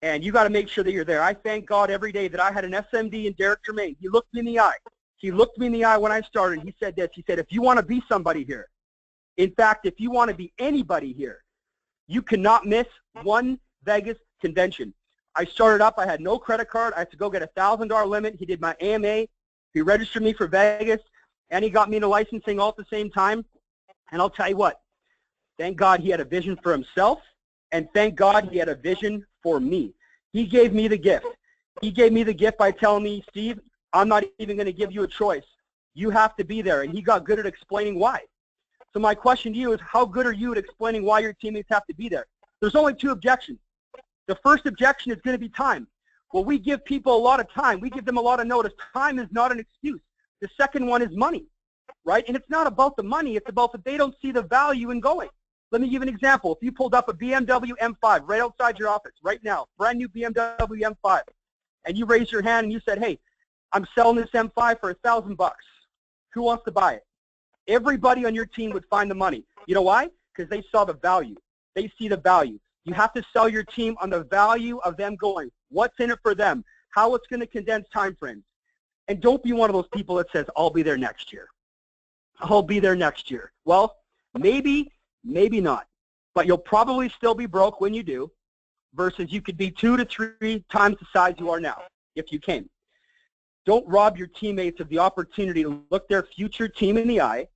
and you got to make sure that you're there. I thank God every day that I had an SMD in Derek Germain. He looked me in the eye. He looked me in the eye when I started. He said this. He said, if you want to be somebody here, in fact, if you want to be anybody here, you cannot miss one Vegas convention. I started up. I had no credit card. I had to go get a $1,000 limit. He did my AMA. He registered me for Vegas, and he got me into licensing all at the same time. And I'll tell you what, thank God he had a vision for himself, and thank God he had a vision for me. He gave me the gift. He gave me the gift by telling me, Steve, I'm not even going to give you a choice. You have to be there. And he got good at explaining why. So my question to you is, how good are you at explaining why your teammates have to be there? There's only two objections. The first objection is going to be time. Well, we give people a lot of time. We give them a lot of notice. Time is not an excuse. The second one is money, right? And it's not about the money. It's about that they don't see the value in going. Let me give an example. If you pulled up a BMW M5 right outside your office right now, brand new BMW M5, and you raised your hand and you said, hey, I'm selling this M5 for $1,000. Who wants to buy it? Everybody on your team would find the money. You know why? Because they saw the value. They see the value. You have to sell your team on the value of them going. What's in it for them? How it's going to condense time frames. And don't be one of those people that says, I'll be there next year. I'll be there next year. Well, maybe, maybe not. But you'll probably still be broke when you do, versus you could be 2 to 3 times the size you are now, if you can. Don't rob your teammates of the opportunity to look their future team in the eye,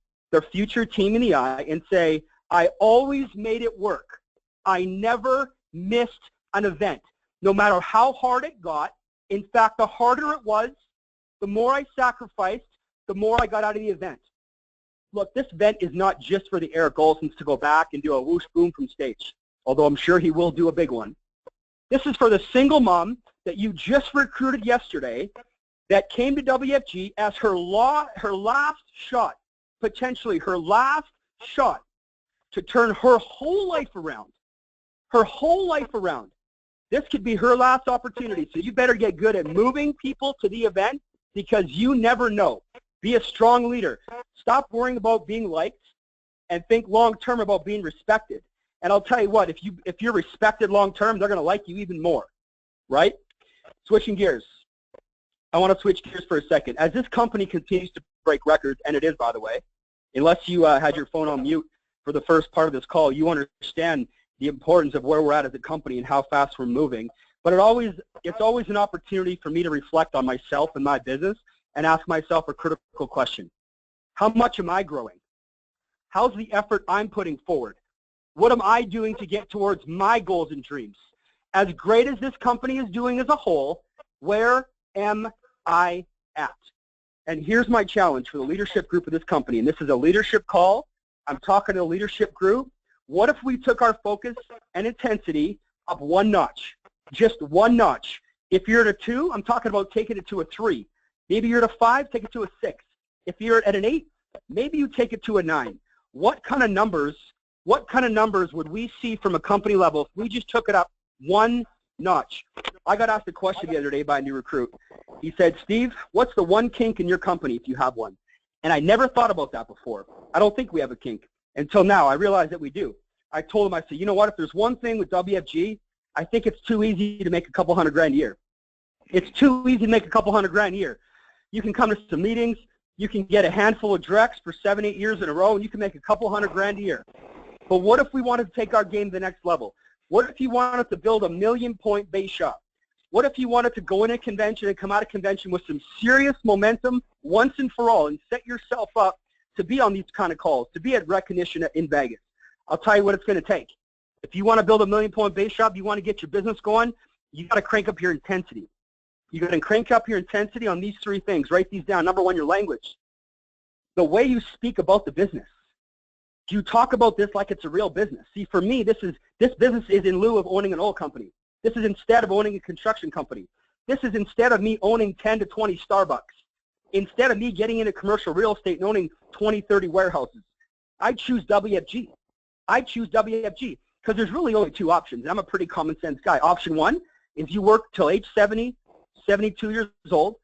and say, I always made it work. I never missed an event, no matter how hard it got. In fact, the harder it was, the more I sacrificed, the more I got out of the event. Look, this event is not just for the Eric Olsons to go back and do a whoosh boom from stage, although I'm sure he will do a big one. This is for the single mom that you just recruited yesterday that came to WFG as her last shot, potentially her last shot, to turn her whole life around. Her whole life around. This could be her last opportunity, so you better get good at moving people to the event, because you never know. Be a strong leader. Stop worrying about being liked and think long-term about being respected. And I'll tell you what, if you're respected long-term, they're going to like you even more, right? Switching gears. I want to switch gears for a second. As this company continues to break records, and it is, by the way, unless you had your phone on mute for the first part of this call, you understand the importance of where we're at as a company and how fast we're moving. But it's always an opportunity for me to reflect on myself and my business and ask myself a critical question. How much am I growing? How's the effort I'm putting forward? What am I doing to get towards my goals and dreams? As great as this company is doing as a whole, where am I at? And here's my challenge for the leadership group of this company, and this is a leadership call. I'm talking to the leadership group. What if we took our focus and intensity up one notch, just one notch? If you're at a 2, I'm talking about taking it to a 3. Maybe you're at a 5, take it to a 6. If you're at an 8, maybe you take it to a 9. What kind of numbers would we see from a company level if we just took it up one notch? I got asked a question the other day by a new recruit. He said, Steve, what's the one kink in your company if you have one? And I never thought about that before. I don't think we have a kink. Until now, I realized that we do. I told him, I said, you know what, if there's one thing with WFG, I think it's too easy to make a couple $100,000 a year. It's too easy to make a couple $100,000 a year. You can come to some meetings, you can get a handful of directs for 7, 8 years in a row, and you can make a couple $100,000 a year. But what if we wanted to take our game to the next level? What if you wanted to build a 1,000,000-point base shop? What if you wanted to go in a convention and come out of convention with some serious momentum once and for all and set yourself up to be on these kind of calls, to be at recognition in Vegas? I'll tell you what it's going to take. If you want to build a 1,000,000-point base shop, you want to get your business going, you got to crank up your intensity. You got to crank up your intensity on these 3 things. Write these down. Number 1, your language. The way you speak about the business. Do you talk about this like it's a real business? See, for me, this business is in lieu of owning an oil company. This is instead of owning a construction company. This is instead of me owning 10 to 20 Starbucks. Instead of me getting into commercial real estate and owning 20, 30 warehouses. I choose WFG. I choose WFG because there's really only two options. I'm a pretty common sense guy. Option one is you work till age 70, 72 years old,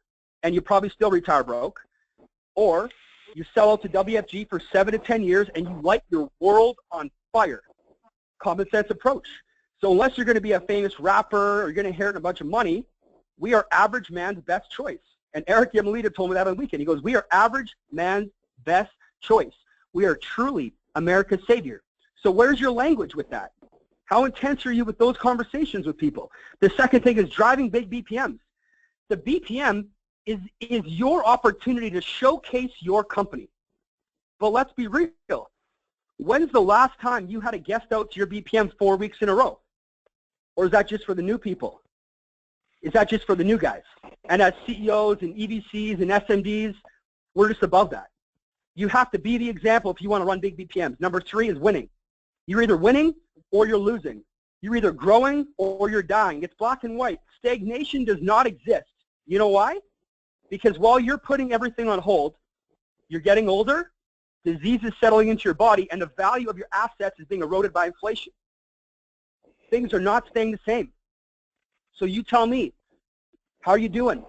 and you probably still retire broke, or you sell out to WFG for 7 to 10 years and you light your world on fire. Common sense approach. So unless you're going to be a famous rapper or you're going to inherit a bunch of money, we are average man's best choice. And Eric Mylett told me that on the weekend. He goes, we are average man's best choice. We are truly America's savior. So where's your language with that? How intense are you with those conversations with people? The second thing is driving big BPMs. The BPM is your opportunity to showcase your company. But let's be real. When's the last time you had a guest out to your BPM 4 weeks in a row? Or is that just for the new people? Is that just for the new guys? And as CEOs and EVCs and SMDs, we're just above that. You have to be the example if you want to run big BPMs. Number 3 is winning. You're either winning or you're losing. You're either growing or you're dying. It's black and white. Stagnation does not exist. You know why? Because while you're putting everything on hold, you're getting older, disease is settling into your body, and the value of your assets is being eroded by inflation. Things are not staying the same. So you tell me, how are you doing?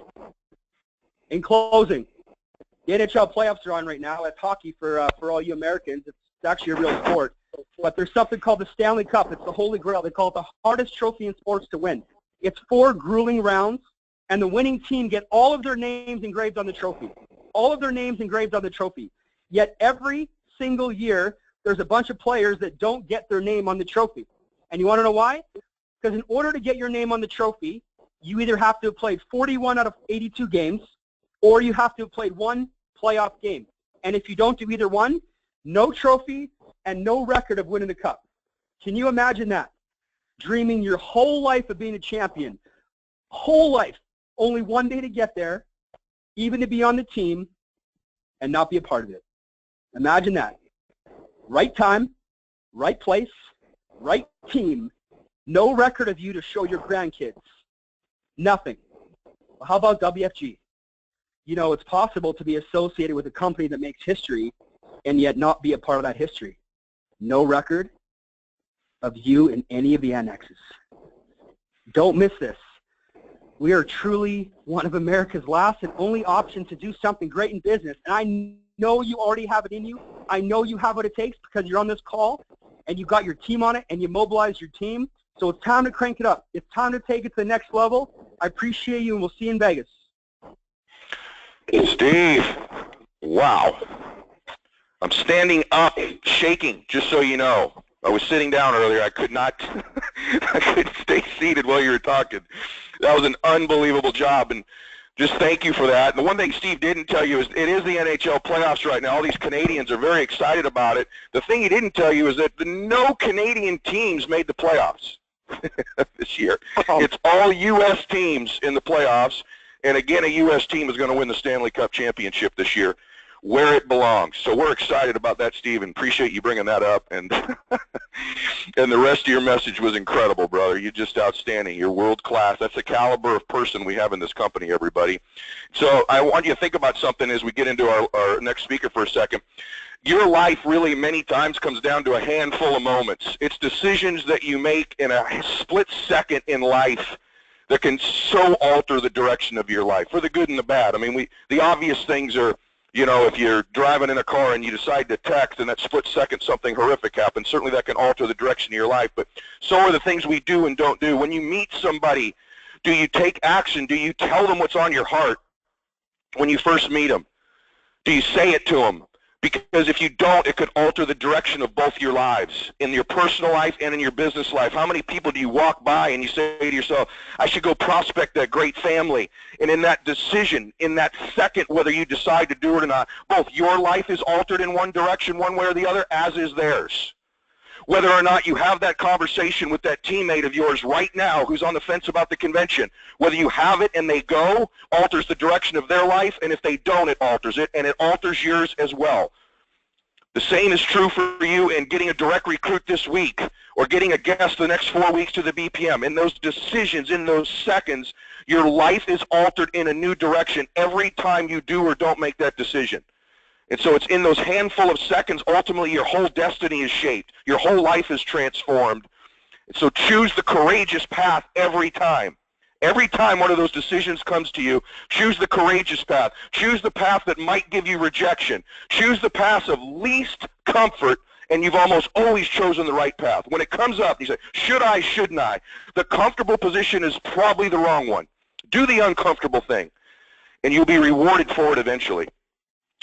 In closing, the NHL playoffs are on right now. That's hockey for all you Americans. It's actually a real sport. But there's something called the Stanley Cup. It's the Holy Grail. They call it the hardest trophy in sports to win. It's 4 grueling rounds, and the winning team get all of their names engraved on the trophy. All of their names engraved on the trophy. Yet every single year, there's a bunch of players that don't get their name on the trophy. And you want to know why? Because in order to get your name on the trophy, you either have to have played 41 out of 82 games, or you have to have played 1 playoff game. And if you don't do either one, no trophy and no record of winning the cup. Can you imagine that? Dreaming your whole life of being a champion, whole life, only one day to get there, even to be on the team, and not be a part of it. Imagine that. Right time, right place, right team, no record of you to show your grandkids. Nothing. Well, how about WFG? You know, it's possible to be associated with a company that makes history and yet not be a part of that history. No record of you in any of the annexes. Don't miss this. We are truly one of America's last and only option to do something great in business. And I know you already have it in you. I know you have what it takes because you're on this call and you got your team on it and you mobilized your team. So it's time to crank it up. It's time to take it to the next level. I appreciate you, and we'll see you in Vegas. Steve, wow. I'm standing up, shaking, just so you know. I was sitting down earlier. I could not, I couldn't stay seated while you were talking. That was an unbelievable job, and just thank you for that. And the one thing Steve didn't tell you is it is the NHL playoffs right now. All these Canadians are very excited about it. The thing he didn't tell you is that no Canadian teams made the playoffs this year. It's all U.S. teams in the playoffs, and again, a U.S. team is going to win the Stanley Cup championship this year, where it belongs. So we're excited about that, Steve, and appreciate you bringing that up. And and the rest of your message was incredible, brother. You're just outstanding. You're world class. That's the caliber of person we have in this company, everybody. So I want you to think about something as we get into our next speaker for a second. Your life really many times comes down to a handful of moments. It's decisions that you make in a split second in life that can so alter the direction of your life, for the good and the bad. I mean, the obvious things are, you know, if you're driving in a car and you decide to text and that split second something horrific happens, certainly that can alter the direction of your life. But so are the things we do and don't do. When you meet somebody, do you take action? Do you tell them what's on your heart when you first meet them? Do you say it to them? Because if you don't, it could alter the direction of both your lives, in your personal life and in your business life. How many people do you walk by and you say to yourself, I should go prospect that great family? And in that decision, in that second, whether you decide to do it or not, both your life is altered in one direction, one way or the other, as is theirs. Whether or not you have that conversation with that teammate of yours right now who's on the fence about the convention, whether you have it and they go, alters the direction of their life, and if they don't, it alters it, and it alters yours as well. The same is true for you in getting a direct recruit this week or getting a guest the next 4 weeks to the BPM. In those decisions, in those seconds, your life is altered in a new direction every time you do or don't make that decision. And so it's in those handful of seconds, ultimately your whole destiny is shaped. Your whole life is transformed. And so choose the courageous path every time. Every time one of those decisions comes to you, choose the courageous path. Choose the path that might give you rejection. Choose the path of least comfort, and you've almost always chosen the right path. When it comes up, you say, should I, shouldn't I? The comfortable position is probably the wrong one. Do the uncomfortable thing, and you'll be rewarded for it eventually.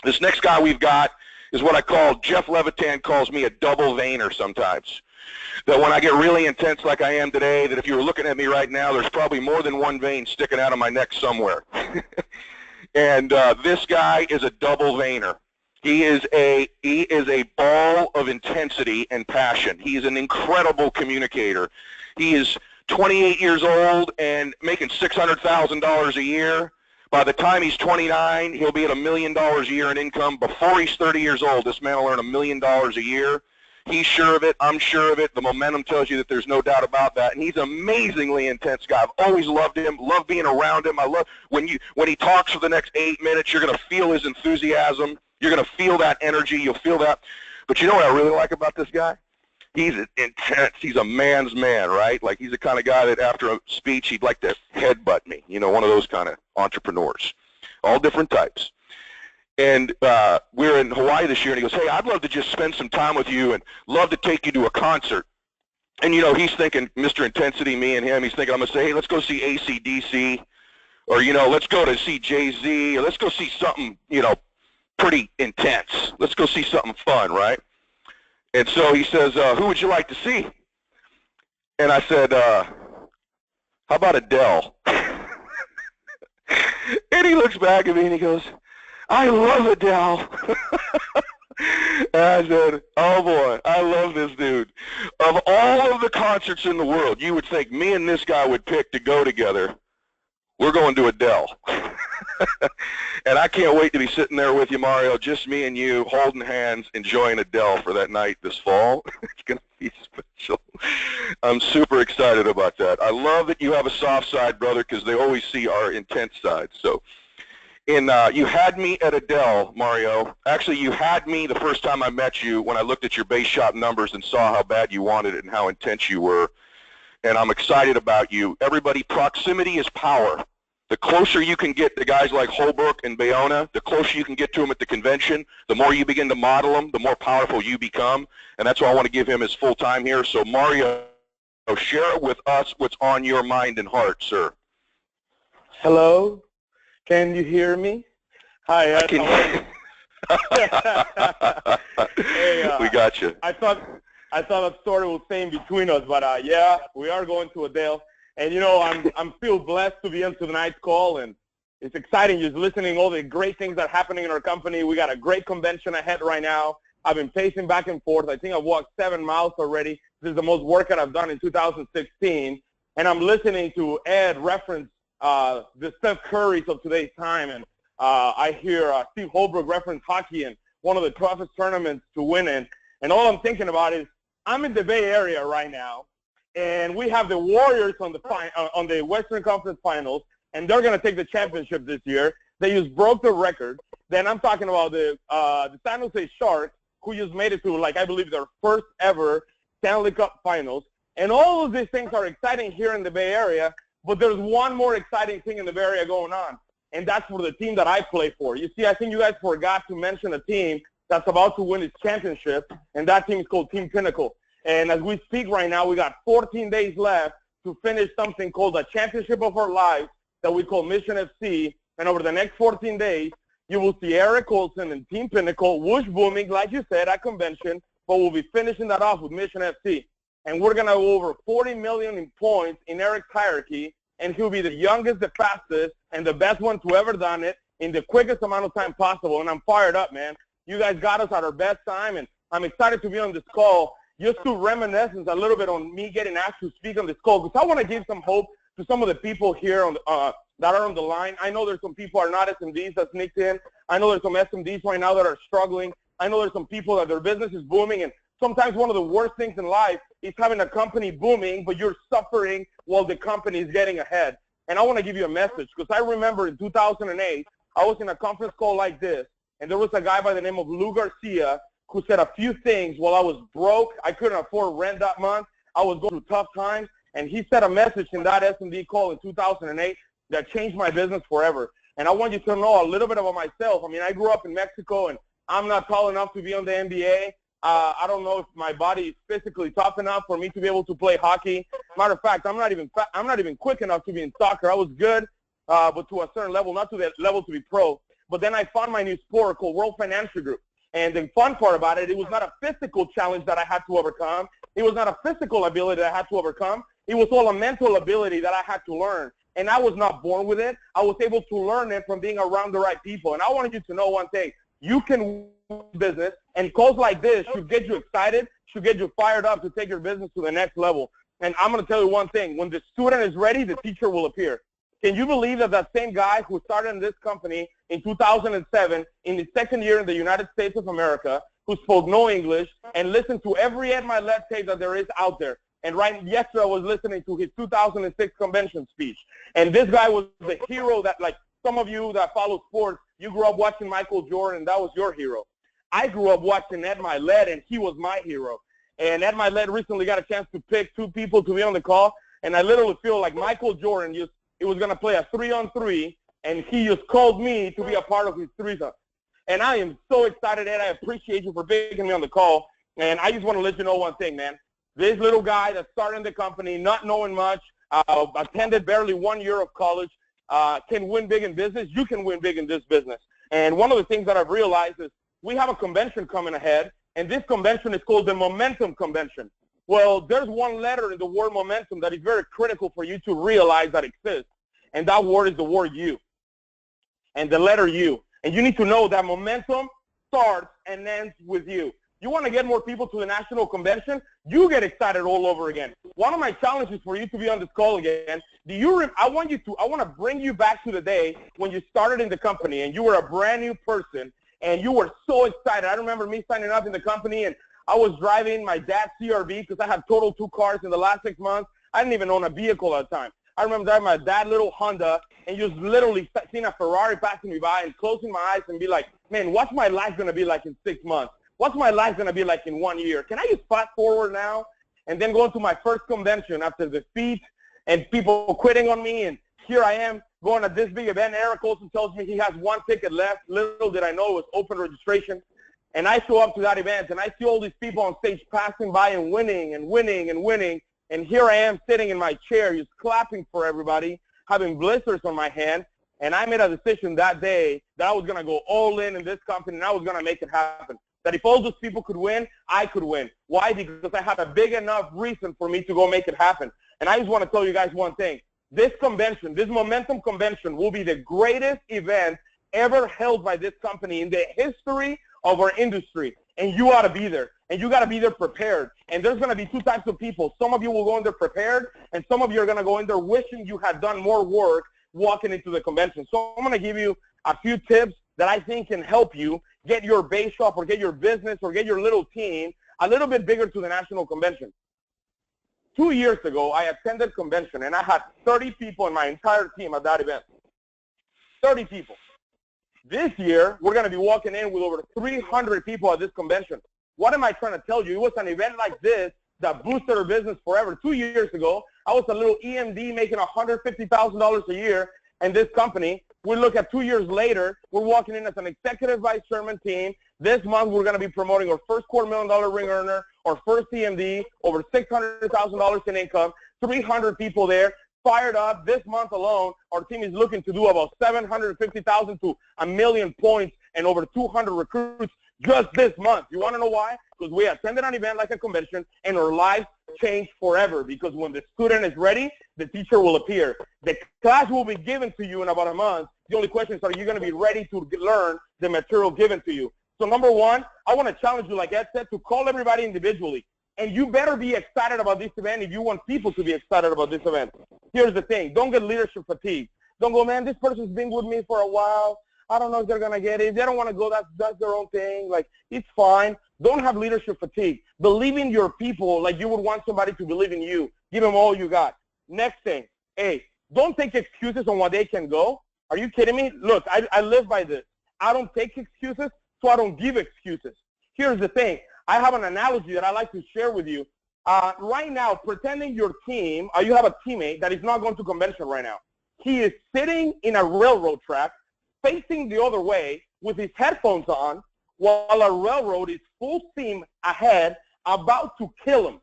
This next guy we've got is what I call, Jeff Levitan calls me a double veiner sometimes. That when I get really intense like I am today, that if you were looking at me right now, there's probably more than one vein sticking out of my neck somewhere. And this guy is a double veiner. He is a ball of intensity and passion. He is an incredible communicator. He is 28 years old and making $600,000 a year. By the time he's 29, he'll be at $1 million a year in income. Before he's 30 years old, this man will earn $1 million a year. He's sure of it. I'm sure of it. The momentum tells you that there's no doubt about that. And he's an amazingly intense guy. I've always loved him, love being around him. I love when he talks for the next 8 minutes, you're going to feel his enthusiasm. You're going to feel that energy. You'll feel that. But you know what I really like about this guy? He's intense. He's a man's man, right? Like he's the kind of guy that after a speech, he'd like to headbutt me. You know, one of those kind of entrepreneurs. All different types. And we're in Hawaii this year, and he goes, hey, I'd love to just spend some time with you and love to take you to a concert. And, you know, he's thinking, Mr. Intensity, me and him, he's thinking, I'm going to say, hey, let's go see AC/DC, or, you know, let's go to see Jay-Z, or let's go see something, you know, pretty intense. Let's go see something fun, right? And so he says, who would you like to see? And I said, how about Adele? And he looks back at me and he goes, I love Adele. And I said, oh boy, I love this dude. Of all of the concerts in the world, you would think me and this guy would pick to go together. We're going to Adele. And I can't wait to be sitting there with you, Mario, just me and you, holding hands, enjoying Adele for that night this fall. It's going to be special. I'm super excited about that. I love that you have a soft side, brother, because they always see our intense side. So, you had me at Adele, Mario. Actually, you had me the first time I met you when I looked at your base shop numbers and saw how bad you wanted it and how intense you were. And I'm excited about you. Everybody, proximity is power. The closer you can get to guys like Holbrook and Bayona, the closer you can get to them at the convention, the more you begin to model them, the more powerful you become. And that's why I want to give him his full time here. So, Mario, share with us what's on your mind and heart, sir. Hello? Can you hear me? Hi, Ed. Hey, we got you. I thought that story was staying between us, but yeah, we are going to Adele. And you know, I'm feel blessed to be on tonight's call, and it's exciting just listening all the great things that are happening in our company. We got a great convention ahead right now. I've been pacing back and forth. I think I've walked 7 miles already. This is the most workout I've done in 2016. And I'm listening to Ed reference the Steph Currys of today's time, and I hear Steve Holbrook reference hockey and one of the toughest tournaments to win in. And all I'm thinking about is I'm in the Bay Area right now, and we have the Warriors on the Western Conference Finals, and they're going to take the championship this year. They just broke the record. Then I'm talking about the San Jose Sharks, who just made it to, like, I believe their first ever Stanley Cup Finals. And all of these things are exciting here in the Bay Area. But there's one more exciting thing in the Bay Area going on, and that's for the team that I play for. You see, I think you guys forgot to mention a team that's about to win its championship, and that team is called Team Pinnacle. And as we speak right now, we got 14 days left to finish something called the championship of our lives that we call Mission FC. And over the next 14 days, you will see Eric Olson and Team Pinnacle, whoosh booming, like you said, at convention, but we'll be finishing that off with Mission FC. And we're going to go over 40 million in points in Eric's hierarchy, and he'll be the youngest, the fastest, and the best one to ever done it in the quickest amount of time possible. And I'm fired up, man. You guys got us at our best time, and I'm excited to be on this call just to reminisce a little bit on me getting asked to speak on this call, because I want to give some hope to some of the people here on that are on the line. I know there's some people who are not SMDs that sneaked in. I know there's some SMDs right now that are struggling. I know there's some people that their business is booming, and sometimes one of the worst things in life is having a company booming, but you're suffering while the company is getting ahead. And I want to give you a message, because I remember in 2008, I was in a conference call like this, and there was a guy by the name of Lou Garcia who said a few things while I was broke. I couldn't afford rent that month. I was going through tough times, and he said a message in that SMD call in 2008 that changed my business forever. And I want you to know a little bit about myself. I mean, I grew up in Mexico, and I'm not tall enough to be on the NBA. I don't know if my body is physically tough enough for me to be able to play hockey. Matter of fact, I'm not even quick enough to be in soccer. I was good, but to a certain level, not to that level to be pro. But then I found my new sport called World Financial Group. And the fun part about it, it was not a physical challenge that I had to overcome. It was not a physical ability that I had to overcome. It was all a mental ability that I had to learn. And I was not born with it. I was able to learn it from being around the right people. And I wanted you to know one thing. You can win business, and calls like this should get you excited, should get you fired up to take your business to the next level. And I'm going to tell you one thing. When the student is ready, the teacher will appear. Can you believe that that same guy who started in this company in 2007, in his second year in the United States of America, who spoke no English and listened to every Ed Mylett tape that there is out there? And right yesterday I was listening to his 2006 convention speech. And this guy was the hero that, like some of you that follow sports, you grew up watching Michael Jordan, and that was your hero. I grew up watching Ed Mylett, and he was my hero. And Ed Mylett recently got a chance to pick two people to be on the call, and I literally feel like Michael Jordan it was going to play a 3-on-3, and he just called me to be a part of his threesome. And I am so excited, Ed. I appreciate you for picking me on the call. And I just want to let you know one thing, man. This little guy that started in the company, not knowing much, attended barely 1 year of college, can win big in business. You can win big in this business. And one of the things that I've realized is we have a convention coming ahead, and this convention is called the Momentum Convention. Well, there's one letter in the word momentum that is very critical for you to realize that exists, and that word is the word U, and the letter U. And you need to know that momentum starts and ends with you. You want to get more people to the national convention, you get excited all over again. One of my challenges for you to be on this call again, I want to bring you back to the day when you started in the company and you were a brand new person and you were so excited. I remember me signing up in the company, and I was driving my dad's CRV because I had totaled 2 cars in the last 6 months. I didn't even own a vehicle at the time. I remember driving my dad's little Honda and just literally seeing a Ferrari passing me by and closing my eyes and be like, man, what's my life going to be like in 6 months? What's my life going to be like in 1 year? Can I just fast forward now? And then go to my first convention after defeat and people quitting on me, and here I am going to this big event. Eric Olson tells me he has 1 ticket left. Little did I know it was open registration. And I show up to that event, and I see all these people on stage passing by and winning and winning and winning. And here I am sitting in my chair just clapping for everybody, having blisters on my hand. And I made a decision that day that I was going to go all in this company, and I was going to make it happen. That if all those people could win, I could win. Why? Because I had a big enough reason for me to go make it happen. And I just want to tell you guys one thing. This convention, this Momentum Convention, will be the greatest event ever held by this company in the history of our industry. And you ought to be there. And you got to be there prepared. And there's going to be 2 types of people. Some of you will go in there prepared, and some of you are going to go in there wishing you had done more work walking into the convention. So I'm going to give you a few tips that I think can help you get your base shop or get your business or get your little team a little bit bigger to the national convention. 2 years ago, I attended convention, and I had 30 people in my entire team at that event. 30 people. This year, we're going to be walking in with over 300 people at this convention. What am I trying to tell you? It was an event like this that boosted our business forever. 2 years ago, I was a little EMD making $150,000 a year in this company. We look at 2 years later, we're walking in as an executive vice chairman team. This month, we're going to be promoting our first $250,000 ring earner, our first EMD, over $600,000 in income, 300 people there, fired up. This month alone, our team is looking to do about 750,000 to 1 million points and over 200 recruits just this month. You want to know why? Because we attended an event like a convention, and our lives changed forever, because when the student is ready, the teacher will appear. The class will be given to you in about a month. The only question is, are you going to be ready to learn the material given to you? So number 1, I want to challenge you, like Ed said, to call everybody individually. And you better be excited about this event if you want people to be excited about this event. Here's the thing. Don't get leadership fatigue. Don't go, man, this person's been with me for a while. I don't know if they're going to get it. If they don't want to go, that's their own thing. Like, it's fine. Don't have leadership fatigue. Believe in your people like you would want somebody to believe in you. Give them all you got. Next thing, hey, don't take excuses on why they can go. Are you kidding me? Look, I live by this. I don't take excuses, so I don't give excuses. Here's the thing. I have an analogy that I like to share with you. Right now, pretending your team, you have a teammate that is not going to convention right now. He is sitting in a railroad track, facing the other way with his headphones on, while a railroad is full steam ahead, about to kill him.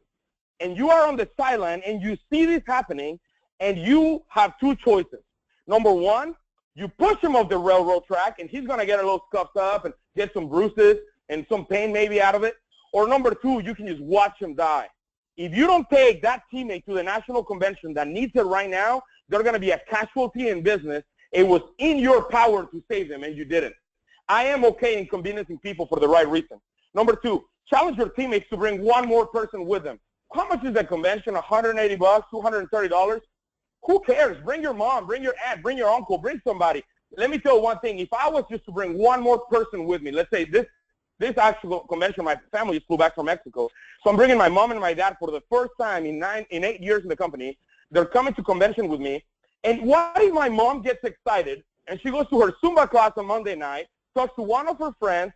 And you are on the sideline, and you see this happening, and you have two choices. Number one, you push him off the railroad track, and he's going to get a little scuffed up and get some bruises and some pain maybe out of it. Or number two, you can just watch him die. If you don't take that teammate to the national convention that needs it right now, they're going to be a casualty in business. It was in your power to save them, and you didn't. I am okay inconveniencing people for the right reason. Number two, challenge your teammates to bring one more person with them. How much is the convention? $180, $230? Who cares? Bring your mom, bring your aunt, bring your uncle, bring somebody. Let me tell you one thing. If I was just to bring one more person with me, let's say this actual convention, my family just flew back from Mexico. So I'm bringing my mom and my dad for the first time in 8 years in the company. They're coming to convention with me. And what if my mom gets excited and she goes to her Zumba class on Monday night, talks to one of her friend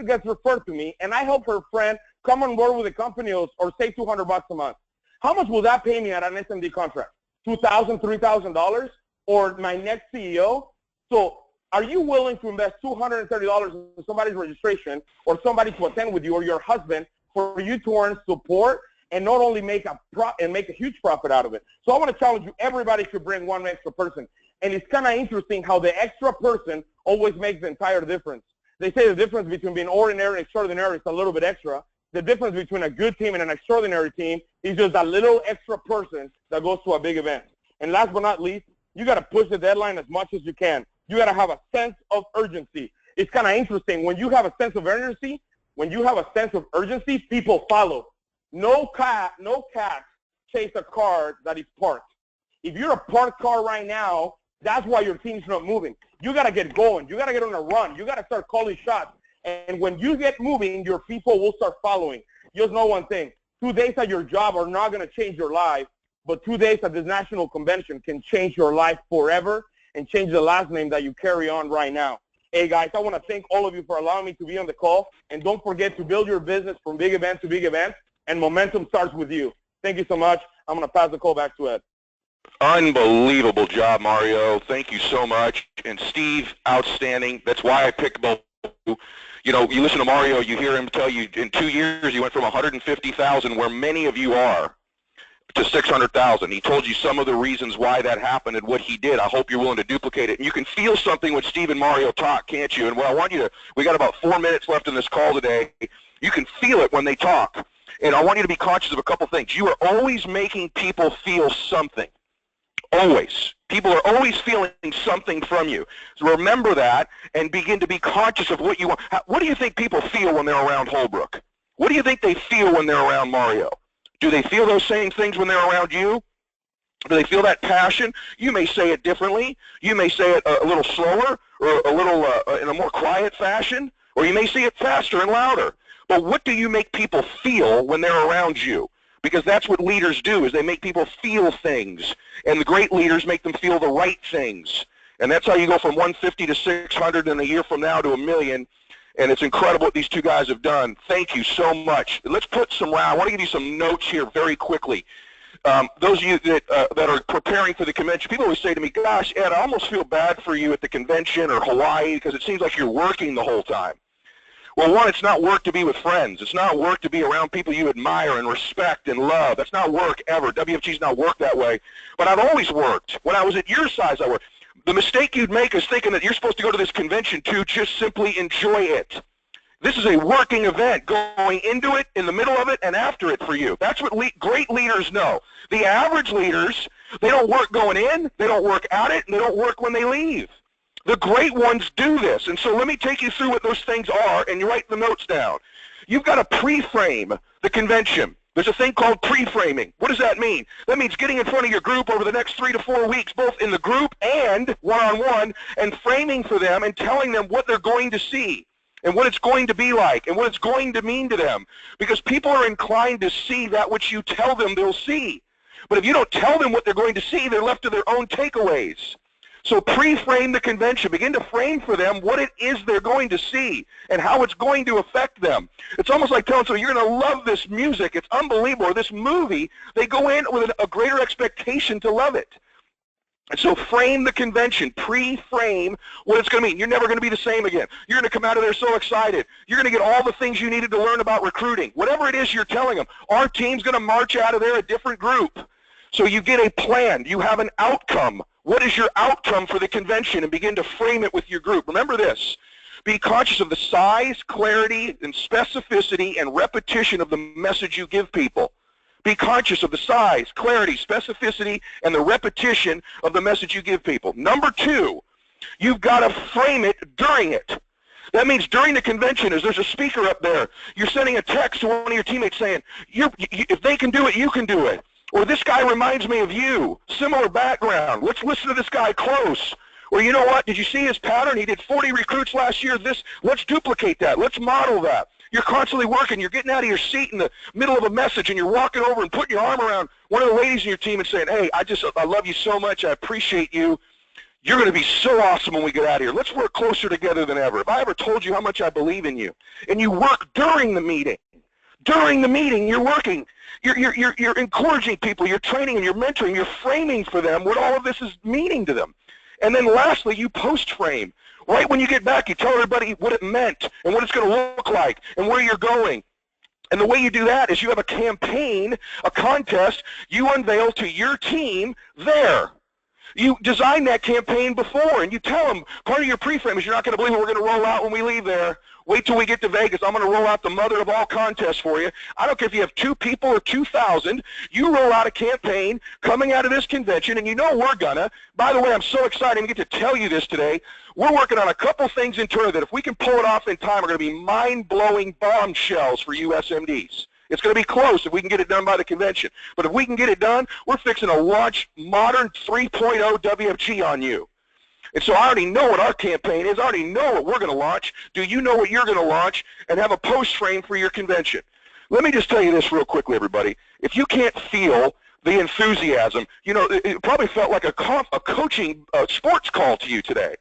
gets referred to me, and I help her friend come on board with the company or save $200 a month? How much will that pay me at an SMD contract? $2,000, $3,000? Or my next CEO? So are you willing to invest $230 in somebody's registration or somebody to attend with you or your husband for you to earn support and not only make a huge profit out of it? So I want to challenge you, everybody should bring one extra person. And it's kind of interesting how the extra person always makes the entire difference. They say the difference between being ordinary and extraordinary is a little bit extra. The difference between a good team and an extraordinary team is just a little extra person that goes to a big event. And last but not least, you got to push the deadline as much as you can. You got to have a sense of urgency. It's kind of interesting. When you have a sense of urgency, people follow. No cat chase a car that is parked. If you're a parked car right now, that's why your team's not moving. You got to get going. You got to get on a run. You got to start calling shots. And when you get moving, your people will start following. Just know one thing. 2 days at your job are not going to change your life, but 2 days at this national convention can change your life forever and change the last name that you carry on right now. Hey, guys, I want to thank all of you for allowing me to be on the call. And don't forget to build your business from big event to big event, and momentum starts with you. Thank you so much. I'm going to pass the call back to Ed. Unbelievable job, Mario. Thank you so much. And Steve, outstanding. That's why I picked both. You know, you listen to Mario, you hear him tell you in 2 years you went from 150,000, where many of you are, to 600,000. He told you some of the reasons why that happened and what he did. I hope you're willing to duplicate it. And you can feel something when Steve and Mario talk, can't you? And what I want you to, we got about 4 minutes left in this call today. You can feel it when they talk. And I want you to be conscious of a couple things. You are always making people feel something. Always. People are always feeling something from you. So remember that and begin to be conscious of what you want. What do you think people feel when they're around Holbrook? What do you think they feel when they're around Mario? Do they feel those same things when they're around you? Do they feel that passion? You may say it differently. You may say it a little slower or a little in a more quiet fashion, or you may say it faster and louder. But what do you make people feel when they're around you? Because that's what leaders do, is they make people feel things. And the great leaders make them feel the right things. And that's how you go from 150 to 600 and a year from now to 1 million. And it's incredible what these two guys have done. Thank you so much. Let's put some round. I want to give you some notes here very quickly. Those of you that are preparing for the convention, people always say to me, gosh, Ed, I almost feel bad for you at the convention or Hawaii because it seems like you're working the whole time. Well, one, it's not work to be with friends. It's not work to be around people you admire and respect and love. That's not work ever. WFG's not worked that way. But I've always worked. When I was at your size, I worked. The mistake you'd make is thinking that you're supposed to go to this convention to just simply enjoy it. This is a working event, going into it, in the middle of it, and after it for you. That's what great leaders know. The average leaders, they don't work going in, they don't work at it, and they don't work when they leave. The great ones do this. And so let me take you through what those things are, and you write the notes down. You've got to pre-frame the convention. There's a thing called pre-framing. What does that mean? That means getting in front of your group over the next 3 to 4 weeks, both in the group and one-on-one, and framing for them and telling them what they're going to see and what it's going to be like and what it's going to mean to them. Because people are inclined to see that which you tell them they'll see. But if you don't tell them what they're going to see, they're left to their own takeaways. So pre-frame the convention. Begin to frame for them what it is they're going to see and how it's going to affect them. It's almost like telling someone, you're going to love this music. It's unbelievable. Or this movie. They go in with a greater expectation to love it. And so frame the convention, pre-frame what it's going to mean. You're never going to be the same again. You're going to come out of there so excited. You're going to get all the things you needed to learn about recruiting. Whatever it is you're telling them, our team's going to march out of there a different group. So you get a plan. You have an outcome. What is your outcome for the convention? And begin to frame it with your group. Remember this. Be conscious of the size, clarity, and specificity and repetition of the message you give people. Be conscious of the size, clarity, specificity, and the repetition of the message you give people. Number two, you've got to frame it during it. That means during the convention, as there's a speaker up there, you're sending a text to one of your teammates saying, if they can do it, you can do it. Or this guy reminds me of you, similar background. Let's listen to this guy close. Or you know what, did you see his pattern? He did 40 recruits last year. Let's duplicate that. Let's model that. You're constantly working. You're getting out of your seat in the middle of a message, and you're walking over and putting your arm around one of the ladies in your team and saying, hey, I love you so much. I appreciate you. You're going to be so awesome when we get out of here. Let's work closer together than ever. If I ever told you how much I believe in you, and you work during the meeting. During the meeting, you're working. You're encouraging people. You're training them. You're mentoring. You're framing for them what all of this is meaning to them. And then lastly, you post-frame. Right when you get back, you tell everybody what it meant and what it's going to look like and where you're going. And the way you do that is you have a campaign, a contest you unveil to your team there. You design that campaign before, and you tell them, part of your pre-frame is you're not going to believe what we're going to roll out when we leave there. Wait till we get to Vegas. I'm going to roll out the mother of all contests for you. I don't care if you have 2 people or 2,000. You roll out a campaign coming out of this convention, and you know we're going to. By the way, I'm so excited to get to tell you this today. We're working on a couple things internally that if we can pull it off in time are going to be mind-blowing bombshells for you SMDs. It's going to be close if we can get it done by the convention. But if we can get it done, we're fixing to launch modern 3.0 WFG on you. And so I already know what our campaign is. I already know what we're going to launch. Do you know what you're going to launch? And have a post frame for your convention. Let me just tell you this real quickly, everybody. If you can't feel the enthusiasm, you know, it probably felt like a coaching sports call to you today.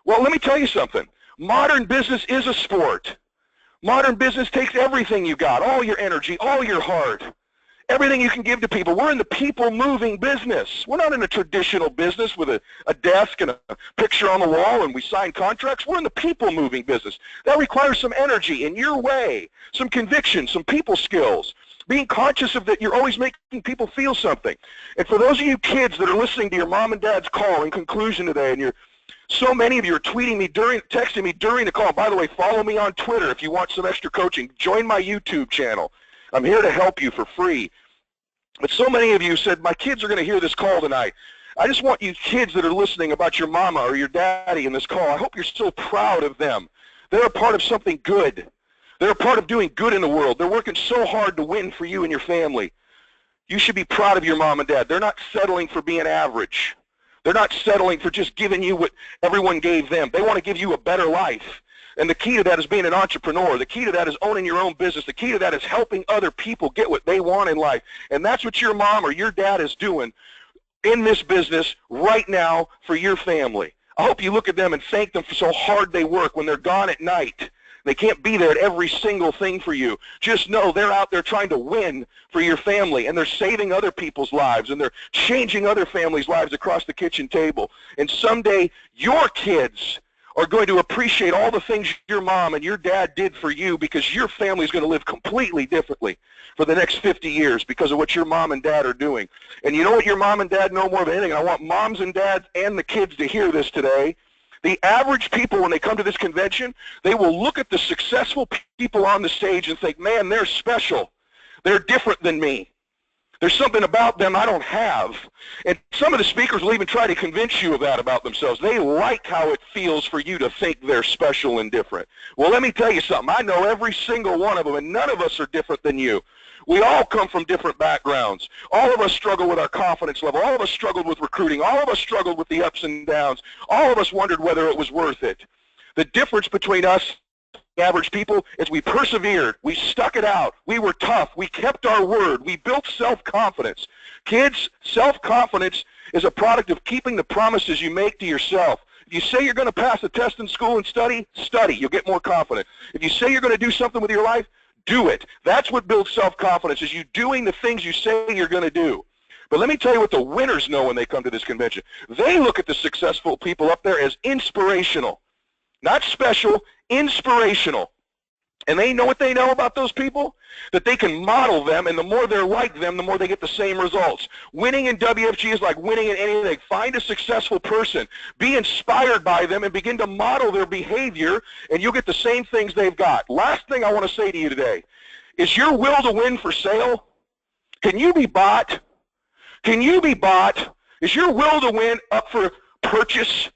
Well, let me tell you something. Modern business is a sport. Modern business takes everything you got, all your energy, all your heart, everything you can give to people. We're in the people-moving business. We're not in a traditional business with a desk and a picture on the wall and we sign contracts. We're in the people-moving business. That requires some energy in your way, some conviction, some people skills, being conscious of that you're always making people feel something. And for those of you kids that are listening to your mom and dad's call in conclusion today, and so many of you are tweeting me texting me during the call. By the way, follow me on Twitter if you want some extra coaching. Join my YouTube channel. I'm here to help you for free. But so many of you said, my kids are going to hear this call tonight. I just want you kids that are listening about your mama or your daddy in this call, I hope you're still proud of them. They're a part of something good. They're a part of doing good in the world. They're working so hard to win for you and your family. You should be proud of your mom and dad. They're not settling for being average. They're not settling for just giving you what everyone gave them. They want to give you a better life. And the key to that is being an entrepreneur. The key to that is owning your own business. The key to that is helping other people get what they want in life. And that's what your mom or your dad is doing in this business right now for your family. I hope you look at them and thank them for so hard they work when they're gone at night. They can't be there at every single thing for you. Just know they're out there trying to win for your family, and they're saving other people's lives, and they're changing other families' lives across the kitchen table. And someday your kids are going to appreciate all the things your mom and your dad did for you, because your family is going to live completely differently for the next 50 years because of what your mom and dad are doing. And you know what your mom and dad know more than anything? I want moms and dads and the kids to hear this today. The average people, when they come to this convention, they will look at the successful people on the stage and think, man, they're special. They're different than me. There's something about them I don't have. And some of the speakers will even try to convince you of that about themselves. They like how it feels for you to think they're special and different. Well, let me tell you something. I know every single one of them, and none of us are different than you. We all come from different backgrounds. All of us struggle with our confidence level. All of us struggled with recruiting. All of us struggled with the ups and downs. All of us wondered whether it was worth it. The difference between us average people is we persevered, we stuck it out, we were tough, we kept our word, we built self-confidence. Kids, self-confidence is a product of keeping the promises you make to yourself. If you say you're going to pass a test in school and study, study. You'll get more confident. If you say you're going to do something with your life, do it. That's what builds self-confidence, is you doing the things you say you're going to do. But let me tell you what the winners know when they come to this convention. They look at the successful people up there as inspirational. Not special, inspirational. And they know what they know about those people? That they can model them, and the more they're like them, the more they get the same results. Winning in WFG is like winning in anything. Find a successful person, be inspired by them, and begin to model their behavior, and you'll get the same things they've got. Last thing I want to say to you today, is your will to win for sale? Can you be bought? Can you be bought? Is your will to win up for purchase?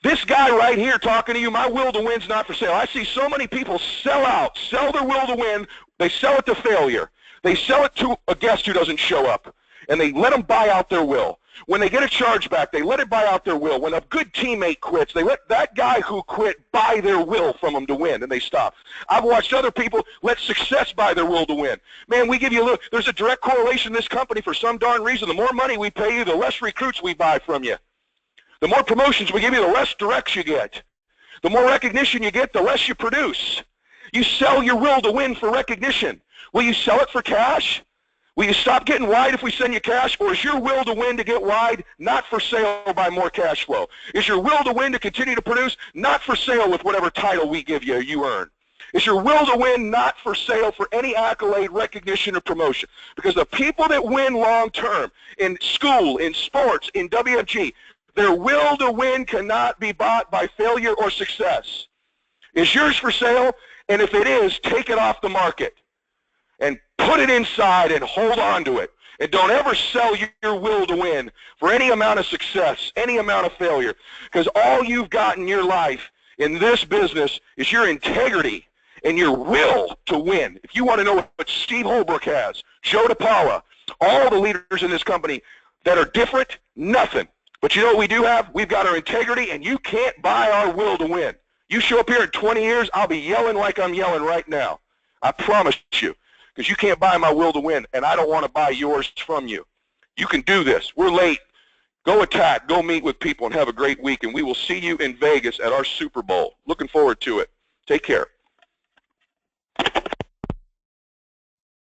This guy right here talking to you, my will to win's not for sale. I see so many people sell out, sell their will to win. They sell it to failure. They sell it to a guest who doesn't show up, and they let them buy out their will. When they get a chargeback, they let it buy out their will. When a good teammate quits, they let that guy who quit buy their will from them to win, and they stop. I've watched other people let success buy their will to win. Man, we give you a little, there's a direct correlation in this company for some darn reason. The more money we pay you, the less recruits we buy from you. The more promotions we give you, the less directs you get. The more recognition you get, the less you produce. You sell your will to win for recognition. Will you sell it for cash? Will you stop getting wide if we send you cash? Or is your will to win to get wide, not for sale by more cash flow? Is your will to win to continue to produce, not for sale with whatever title we give you or you earn? Is your will to win not for sale for any accolade, recognition, or promotion? Because the people that win long term in school, in sports, in WFG, their will to win cannot be bought by failure or success. Is yours for sale? And if it is, take it off the market and put it inside and hold on to it. And don't ever sell your will to win for any amount of success, any amount of failure. Because all you've got in your life in this business is your integrity and your will to win. If you want to know what Steve Holbrook has, Joe DePaula, all the leaders in this company that are different, nothing. But you know what we do have? We've got our integrity, and you can't buy our will to win. You show up here in 20 years, I'll be yelling like I'm yelling right now. I promise you, because you can't buy my will to win, and I don't want to buy yours from you. You can do this. We're late. Go attack. Go meet with people and have a great week, and we will see you in Vegas at our Super Bowl. Looking forward to it. Take care.